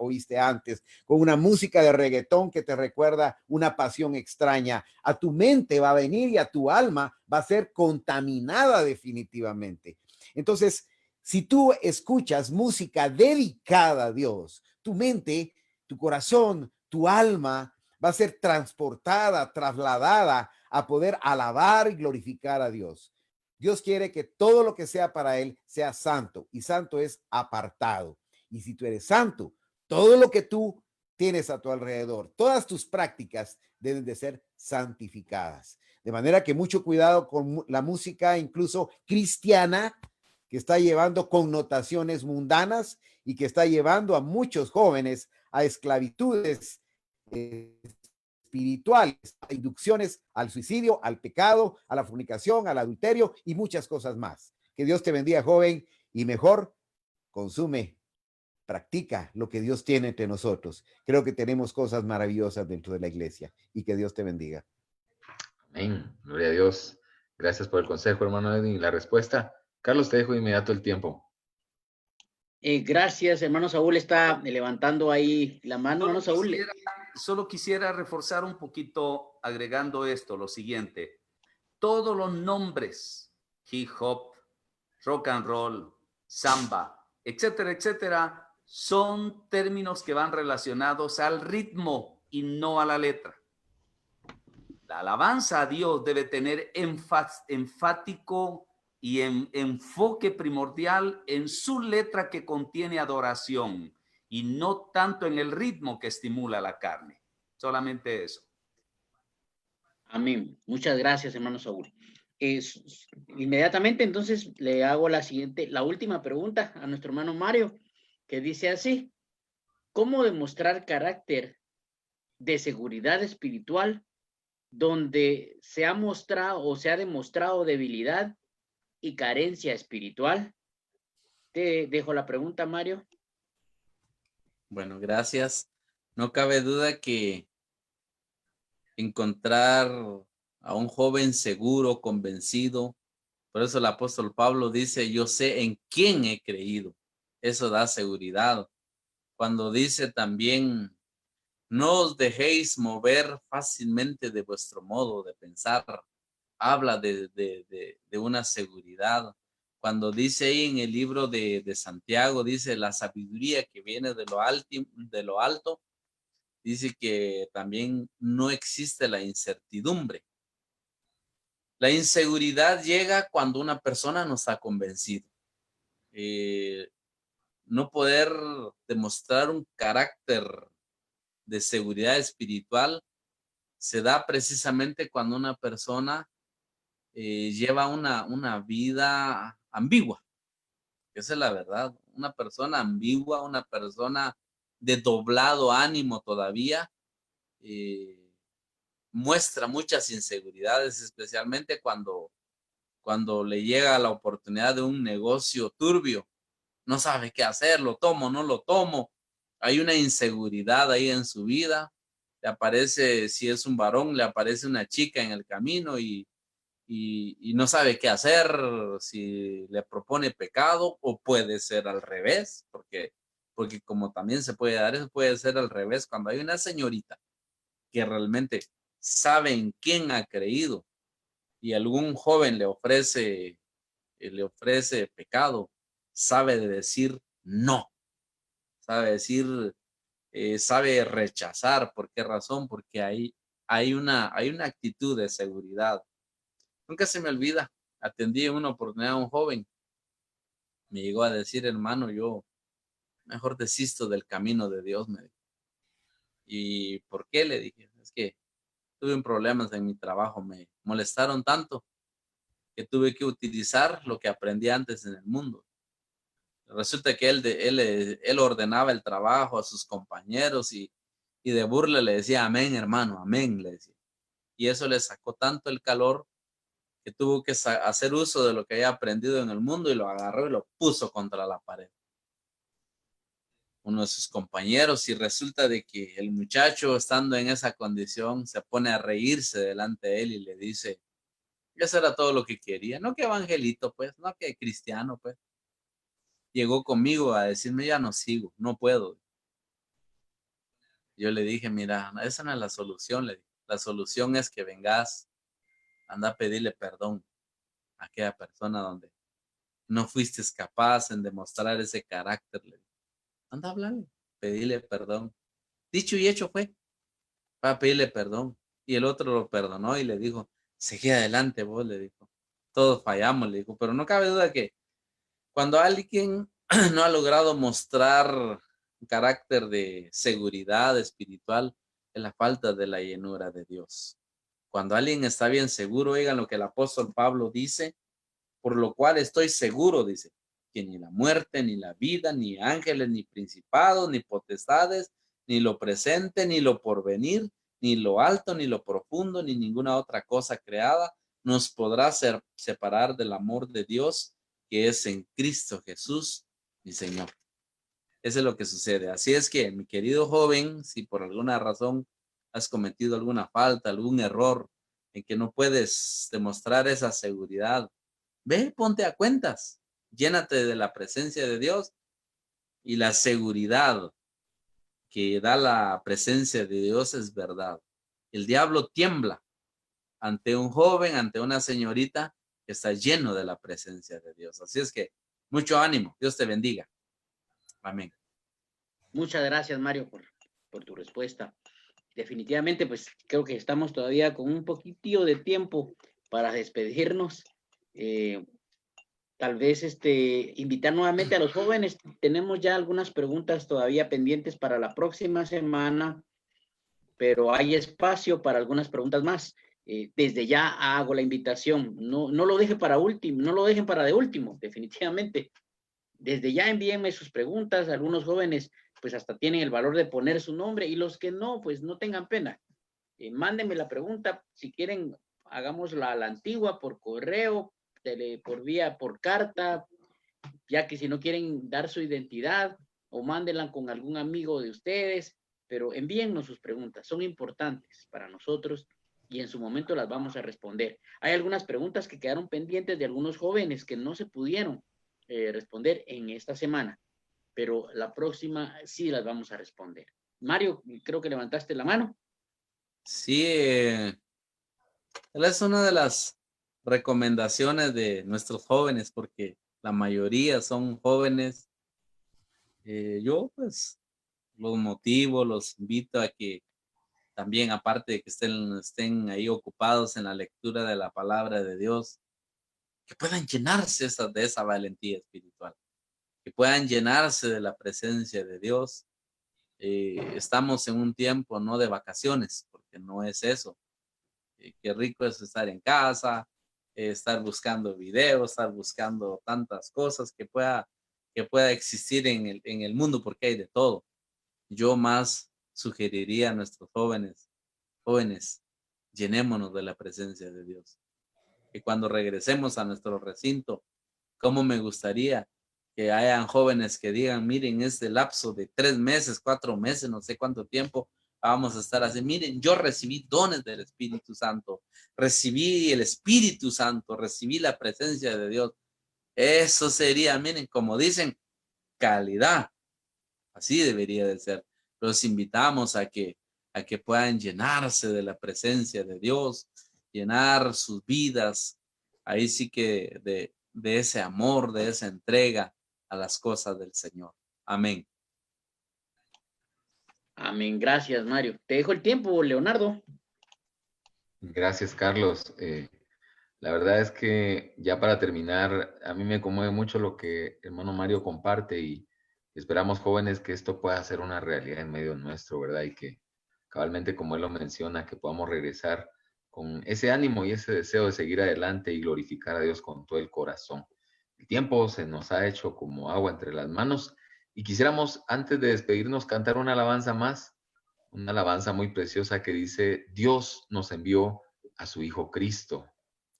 oíste antes, con una música de reggaetón que te recuerda una pasión extraña, a tu mente va a venir y a tu alma va a ser contaminada definitivamente. Entonces, si tú escuchas música dedicada a Dios, tu mente, tu corazón, tu alma va a ser transportada, trasladada a poder alabar y glorificar a Dios. Dios quiere que todo lo que sea para Él sea santo, y santo es apartado. Y si tú eres santo, todo lo que tú tienes a tu alrededor, todas tus prácticas deben de ser santificadas. De manera que mucho cuidado con la música, incluso cristiana, que está llevando connotaciones mundanas y que está llevando a muchos jóvenes a esclavitudes espirituales, a inducciones al suicidio, al pecado, a la fornicación, al adulterio y muchas cosas más. Que Dios te bendiga, joven, y mejor consume, practica lo que Dios tiene entre nosotros. Creo que tenemos cosas maravillosas dentro de la iglesia, y que Dios te bendiga. Amén. Gloria a Dios. Gracias por el consejo, hermano Edwin, y la respuesta. Carlos, te dejo inmediato el tiempo. Gracias, hermano Saúl está levantando ahí la mano. Hermano Saúl. Solo quisiera reforzar un poquito agregando esto, lo siguiente. Todos los nombres, hip hop, rock and roll, samba, etcétera, etcétera, son términos que van relacionados al ritmo y no a la letra. La alabanza a Dios debe tener enfático y enfoque primordial en su letra que contiene adoración y no tanto en el ritmo que estimula la carne. Solamente eso. Amén. Muchas gracias, hermano Saúl. Inmediatamente, entonces, le hago la última pregunta a nuestro hermano Mario, que dice así: ¿cómo demostrar carácter de seguridad espiritual donde se ha mostrado o se ha demostrado debilidad y carencia espiritual? Te dejo la pregunta, Mario. Bueno, gracias. No cabe duda que encontrar a un joven seguro, convencido, por eso el apóstol Pablo dice, yo sé en quién he creído. Eso da seguridad. Cuando dice también, no os dejéis mover fácilmente de vuestro modo de pensar, habla de una seguridad. Cuando dice ahí en el libro de Santiago, dice la sabiduría que viene de lo alto, dice que también no existe la incertidumbre. La inseguridad llega cuando una persona no está convencida. No poder demostrar un carácter de seguridad espiritual se da precisamente cuando una persona lleva una vida ambigua. Esa es la verdad. Una persona ambigua, una persona de doblado ánimo todavía, muestra muchas inseguridades, especialmente cuando le llega la oportunidad de un negocio turbio. No sabe qué hacer, lo tomo, no lo tomo. Hay una inseguridad ahí en su vida. Le aparece, si es un varón, le aparece una chica en el camino y no sabe qué hacer, si le propone pecado o puede ser al revés, porque como también se puede dar, eso puede ser al revés, cuando hay una señorita que realmente sabe en quién ha creído y algún joven le ofrece pecado, sabe de decir no, sabe decir, sabe rechazar. ¿Por qué razón? Porque hay una actitud de seguridad. Nunca se me olvida, atendí en una oportunidad a un joven, me llegó a decir, hermano, yo mejor desisto del camino de Dios, me dijo. ¿Y por qué? Le dije, es que tuve un problema en mi trabajo, me molestaron tanto que tuve que utilizar lo que aprendí antes en el mundo. Resulta que él ordenaba el trabajo a sus compañeros y de burla le decía, amén, hermano, amén, le decía. Y eso le sacó tanto el calor que tuvo que hacer uso de lo que había aprendido en el mundo y lo agarró y lo puso contra la pared. uno de sus compañeros y resulta de que el muchacho estando en esa condición se pone a reírse delante de él y le dice, eso era todo lo que quería, no que evangelito pues, no que cristiano pues. Llegó conmigo a decirme, ya no sigo, no puedo. Yo le dije, mira, esa no es la solución, le dije. La solución es que vengas, anda a pedirle perdón a aquella persona donde no fuiste capaz en demostrar ese carácter. Le dije, anda a hablarle, pedirle perdón. Dicho y hecho fue, para pedirle perdón. Y el otro lo perdonó y le dijo, seguí adelante vos, le dijo. Todos fallamos, le dijo, pero no cabe duda que cuando alguien no ha logrado mostrar un carácter de seguridad espiritual, es la falta de la llenura de Dios. Cuando alguien está bien seguro, oigan lo que el apóstol Pablo dice, por lo cual estoy seguro, dice, que ni la muerte, ni la vida, ni ángeles, ni principados, ni potestades, ni lo presente, ni lo porvenir, ni lo alto, ni lo profundo, ni ninguna otra cosa creada nos podrá separar del amor de Dios que es en Cristo Jesús, mi Señor. Eso es lo que sucede. Así es que, mi querido joven, si por alguna razón has cometido alguna falta, algún error en que no puedes demostrar esa seguridad, ve, ponte a cuentas, llénate de la presencia de Dios y la seguridad que da la presencia de Dios es verdad. El diablo tiembla ante un joven, ante una señorita que está lleno de la presencia de Dios. Así es que mucho ánimo. Dios te bendiga. Amén. Muchas gracias, Mario, por tu respuesta. Definitivamente, pues creo que estamos todavía con un poquitillo de tiempo para despedirnos. Tal vez invitar nuevamente a los jóvenes. Tenemos ya algunas preguntas todavía pendientes para la próxima semana, pero hay espacio para algunas preguntas más. Desde ya hago la invitación. No lo dejen para último, no lo dejen para de último, definitivamente. Desde ya envíenme sus preguntas. Algunos jóvenes pues hasta tienen el valor de poner su nombre y los que no, pues no tengan pena. Mándenme la pregunta. Si quieren, hagámosla a la antigua por correo, por carta, ya que si no quieren dar su identidad o mándenla con algún amigo de ustedes, pero envíennos sus preguntas. Son importantes para nosotros y en su momento las vamos a responder. Hay algunas preguntas que quedaron pendientes de algunos jóvenes que no se pudieron responder en esta semana, pero la próxima sí las vamos a responder. Mario, creo que levantaste la mano. Sí, es una de las recomendaciones de nuestros jóvenes, porque la mayoría son jóvenes. Yo pues los motivo, los invito a que también, aparte de que estén ahí ocupados en la lectura de la palabra de Dios, que puedan llenarse de esa valentía espiritual, que puedan llenarse de la presencia de Dios. Estamos en un tiempo no de vacaciones, porque no es eso. Qué rico es estar en casa, estar buscando videos, estar buscando tantas cosas que pueda existir en el mundo, porque hay de todo. Yo más sugeriría a nuestros jóvenes, llenémonos de la presencia de Dios. Que cuando regresemos a nuestro recinto, cómo me gustaría que hayan jóvenes que digan, miren, este lapso de 3 meses, 4 meses, no sé cuánto tiempo vamos a estar así. Miren, yo recibí dones del Espíritu Santo, recibí el Espíritu Santo, recibí la presencia de Dios. Eso sería, miren, como dicen, calidad. Así debería de ser. Los invitamos a que puedan llenarse de la presencia de Dios, llenar sus vidas, ahí sí que de ese amor, de esa entrega a las cosas del Señor. Amén. Amén. Gracias, Mario. Te dejo el tiempo, Leonardo. Gracias, Carlos. La verdad es que ya para terminar, a mí me conmueve mucho lo que el hermano Mario comparte y esperamos, jóvenes, que esto pueda ser una realidad en medio nuestro, ¿verdad? Y que cabalmente, como él lo menciona, que podamos regresar con ese ánimo y ese deseo de seguir adelante y glorificar a Dios con todo el corazón. El tiempo se nos ha hecho como agua entre las manos y quisiéramos, antes de despedirnos, cantar una alabanza más, una alabanza muy preciosa que dice: Dios nos envió a su Hijo Cristo.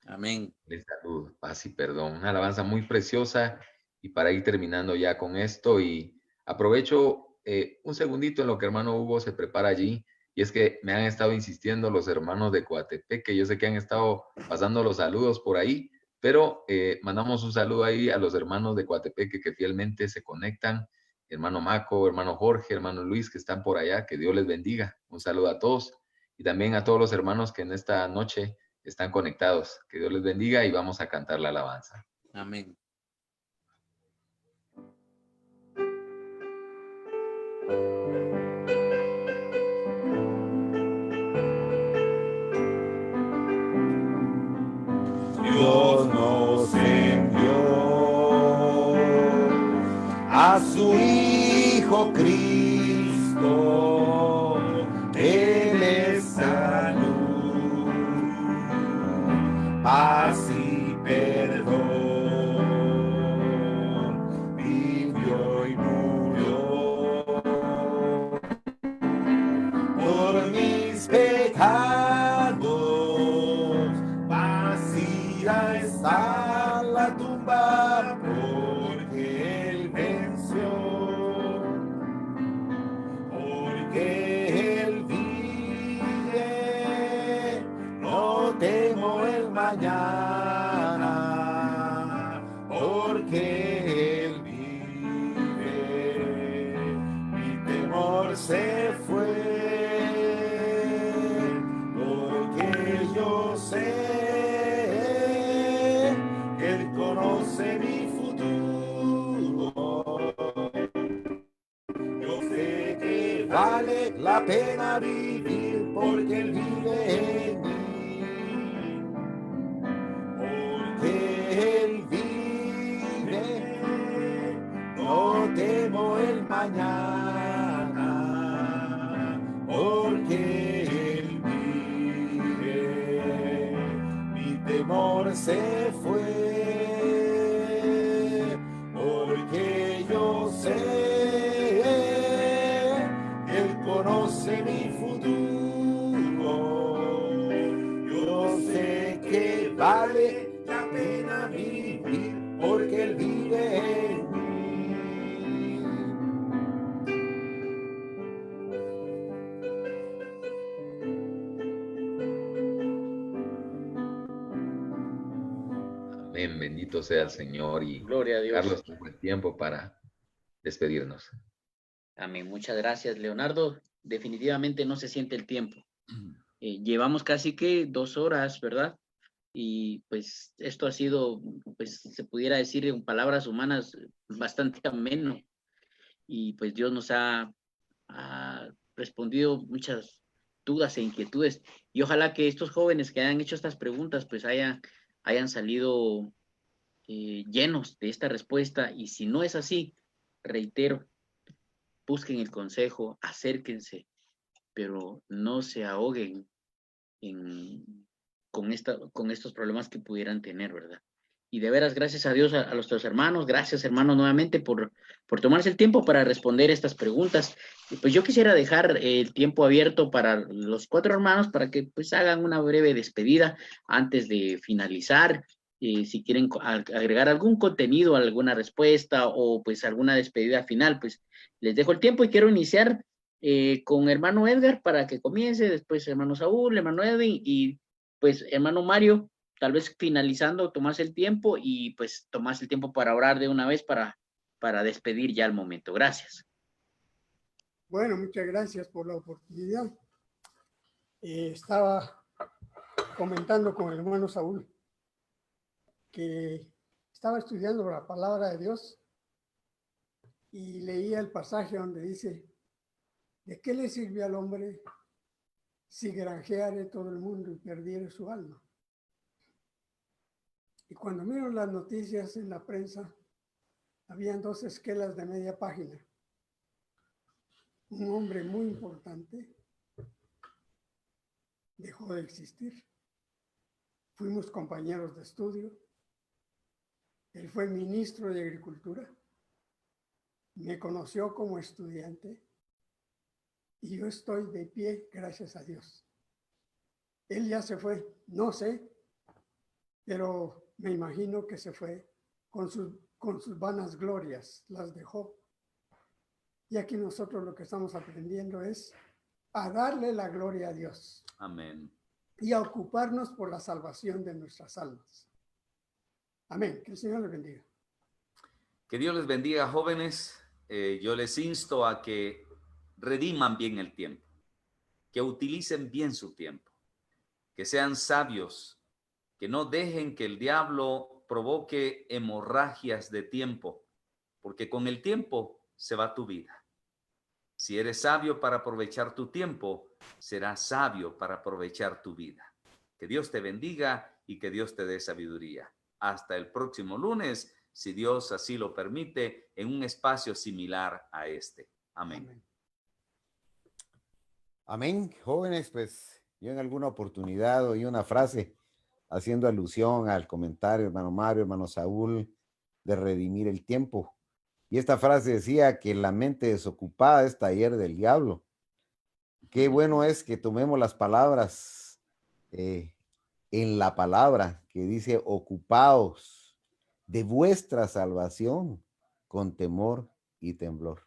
Amén. De salud, paz y perdón. Una alabanza muy preciosa y para ir terminando ya con esto, y aprovecho un segundito en lo que hermano Hugo se prepara allí. Y es que me han estado insistiendo los hermanos de Coatepeque, yo sé que han estado pasando los saludos por ahí, pero mandamos un saludo ahí a los hermanos de Coatepeque que fielmente se conectan, hermano Maco, hermano Jorge, hermano Luis, que están por allá, que Dios les bendiga. Un saludo a todos y también a todos los hermanos que en esta noche están conectados. Que Dios les bendiga y vamos a cantar la alabanza. Amén. Dios nos envió a su Hijo Cristo. Él es salud, paz y perdón. Vivió y murió por mis pecados. Vacía está la tumba porque Él venció, porque Él vive. No temo el mañana, porque Él vive. Mi temor se fue, porque yo sé que Él conoce mi futuro. Yo sé que vale la pena vivir porque Él vive en mí. Porque Él vive, no temo el mañana, porque Él vive. Mi temor se fue, porque yo sé que Él conoce mi futuro. Yo sé que vale la pena vivir porque Él vive en mí. Amén, bendito sea el Señor. Y Gloria a Dios. Carlos, tengo el tiempo para despedirnos. Amén. Muchas gracias, Leonardo. Definitivamente no se siente el tiempo. Llevamos casi que 2 horas, ¿verdad? Y pues esto ha sido, pues se pudiera decir en palabras humanas, bastante ameno. Y pues Dios nos ha respondido muchas dudas e inquietudes. Y ojalá que estos jóvenes que hayan hecho estas preguntas, pues hayan salido llenos de esta respuesta. Y si no es así, reitero, busquen el consejo, acérquense, pero no se ahoguen con estos problemas que pudieran tener, ¿verdad? Y de veras, gracias a Dios, a nuestros hermanos, gracias hermanos nuevamente por tomarse el tiempo para responder estas preguntas. Y pues yo quisiera dejar el tiempo abierto para los 4 hermanos para que pues hagan una breve despedida antes de finalizar. Si quieren agregar algún contenido, alguna respuesta o pues alguna despedida final, pues les dejo el tiempo y quiero iniciar con hermano Edgar para que comience, después hermano Saúl, hermano Edwin y pues hermano Mario, tal vez finalizando, tomarse el tiempo y pues tomarse el tiempo para orar de una vez para despedir ya el momento. Gracias. Bueno, muchas gracias por la oportunidad. Estaba comentando con el hermano Saúl que estaba estudiando la palabra de Dios y leía el pasaje donde dice: ¿de qué le sirve al hombre si granjeare todo el mundo y perdiere su alma? Y cuando miro las noticias en la prensa, habían 2 esquelas de media página. Un hombre muy importante dejó de existir. Fuimos compañeros de estudio. Él fue ministro de Agricultura. Me conoció como estudiante. Y yo estoy de pie, gracias a Dios. Él ya se fue, no sé, pero me imagino que se fue con sus vanas glorias, las dejó. Y aquí nosotros lo que estamos aprendiendo es a darle la gloria a Dios. Amén. Y a ocuparnos por la salvación de nuestras almas. Amén. Que el Señor les bendiga. Que Dios les bendiga, jóvenes. Yo les insto a que rediman bien el tiempo, que utilicen bien su tiempo, que sean sabios, que no dejen que el diablo provoque hemorragias de tiempo, porque con el tiempo se va tu vida. Si eres sabio para aprovechar tu tiempo, serás sabio para aprovechar tu vida. Que Dios te bendiga y que Dios te dé sabiduría. Hasta el próximo lunes, si Dios así lo permite, en un espacio similar a este. Amén. Amén. Amén, jóvenes, pues yo en alguna oportunidad oí una frase haciendo alusión al comentario, hermano Mario, hermano Saúl, de redimir el tiempo. Y esta frase decía que la mente desocupada es taller del diablo. Qué bueno es que tomemos las palabras en la palabra que dice: ocupaos de vuestra salvación con temor y temblor.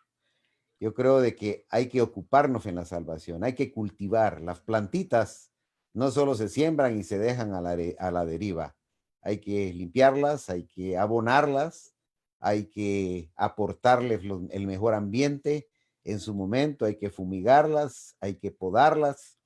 Yo creo de que hay que ocuparnos en la salvación, hay que cultivar. Las plantitas no solo se siembran y se dejan a la deriva, hay que limpiarlas, hay que abonarlas, hay que aportarles el mejor ambiente en su momento, hay que fumigarlas, hay que podarlas,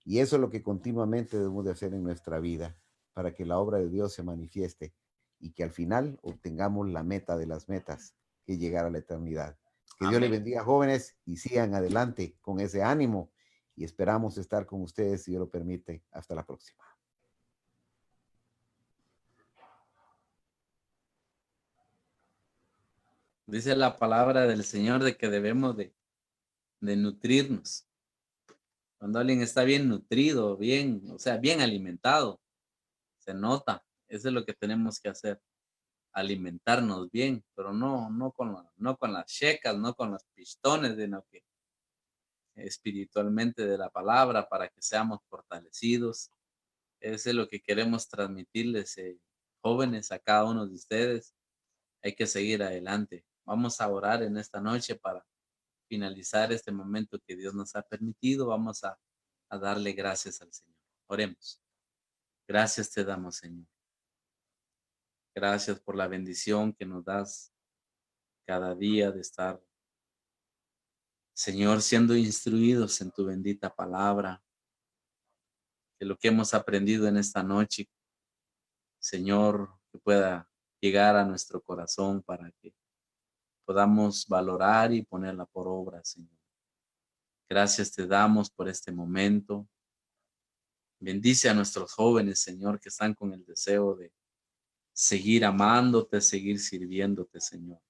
y eso es lo que continuamente debemos de hacer en nuestra vida para que la obra de Dios se manifieste y que al final obtengamos la meta de las metas, que es llegar a la eternidad. Que Dios les bendiga, jóvenes, y sigan adelante con ese ánimo, y esperamos estar con ustedes, si Dios lo permite. Hasta la próxima. Dice la palabra del Señor de que debemos de nutrirnos. Cuando alguien está bien nutrido, bien, o sea, bien alimentado, se nota. Eso es lo que tenemos que hacer. Alimentarnos bien, pero no con las checas, no con los pistones, sino que espiritualmente de la palabra, para que seamos fortalecidos. Eso es lo que queremos transmitirles, jóvenes, a cada uno de ustedes. Hay que seguir adelante. Vamos a orar en esta noche para finalizar este momento que Dios nos ha permitido. Vamos a darle gracias al Señor. Oremos. Gracias te damos, Señor. Gracias por la bendición que nos das cada día de estar, Señor, siendo instruidos en tu bendita palabra. Que lo que hemos aprendido en esta noche, Señor, que pueda llegar a nuestro corazón para que podamos valorar y ponerla por obra, Señor. Gracias te damos por este momento. Bendice a nuestros jóvenes, Señor, que están con el deseo de seguir amándote, seguir sirviéndote, Señor.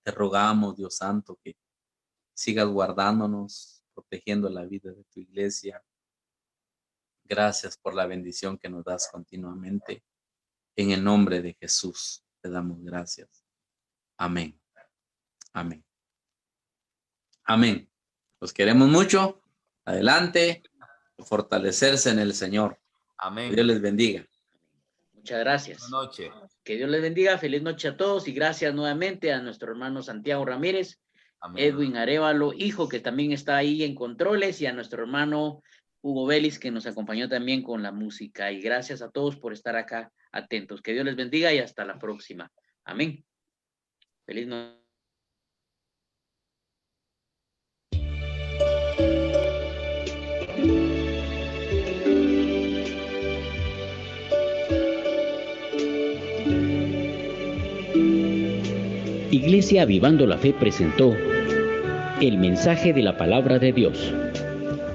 Te rogamos, Dios Santo, que sigas guardándonos, protegiendo la vida de tu iglesia. Gracias por la bendición que nos das continuamente. En el nombre de Jesús te damos gracias. Amén. Amén. Amén. Los queremos mucho. Adelante. Fortalecerse en el Señor. Amén. Que Dios les bendiga. Muchas gracias. Buenas noches. Que Dios les bendiga. Feliz noche a todos y gracias nuevamente a nuestro hermano Santiago Ramírez, Amén. Edwin Arevalo, hijo, que también está ahí en controles, y a nuestro hermano Hugo Vélez, que nos acompañó también con la música. Y gracias a todos por estar acá atentos. Que Dios les bendiga y hasta la próxima. Amén. Feliz noche. Iglesia Avivando la Fe presentó el mensaje de la palabra de Dios.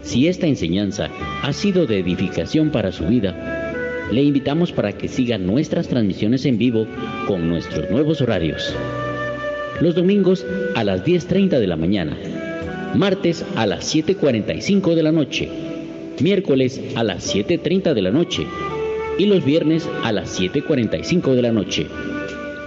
Si esta enseñanza ha sido de edificación para su vida, le invitamos para que siga nuestras transmisiones en vivo con nuestros nuevos horarios. Los domingos a las 10:30 de la mañana, martes a las 7:45 de la noche, miércoles a las 7:30 de la noche y los viernes a las 7:45 de la noche.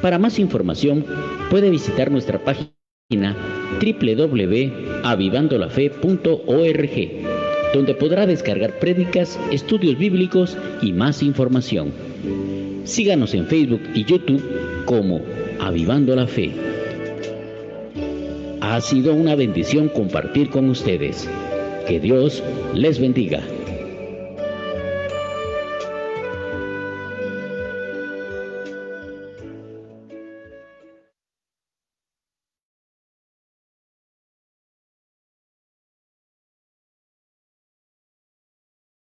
Para más información, puede visitar nuestra página www.avivandolafe.org, donde podrá descargar prédicas, estudios bíblicos y más información. Síganos en Facebook y YouTube como Avivando la Fe. Ha sido una bendición compartir con ustedes. Que Dios les bendiga.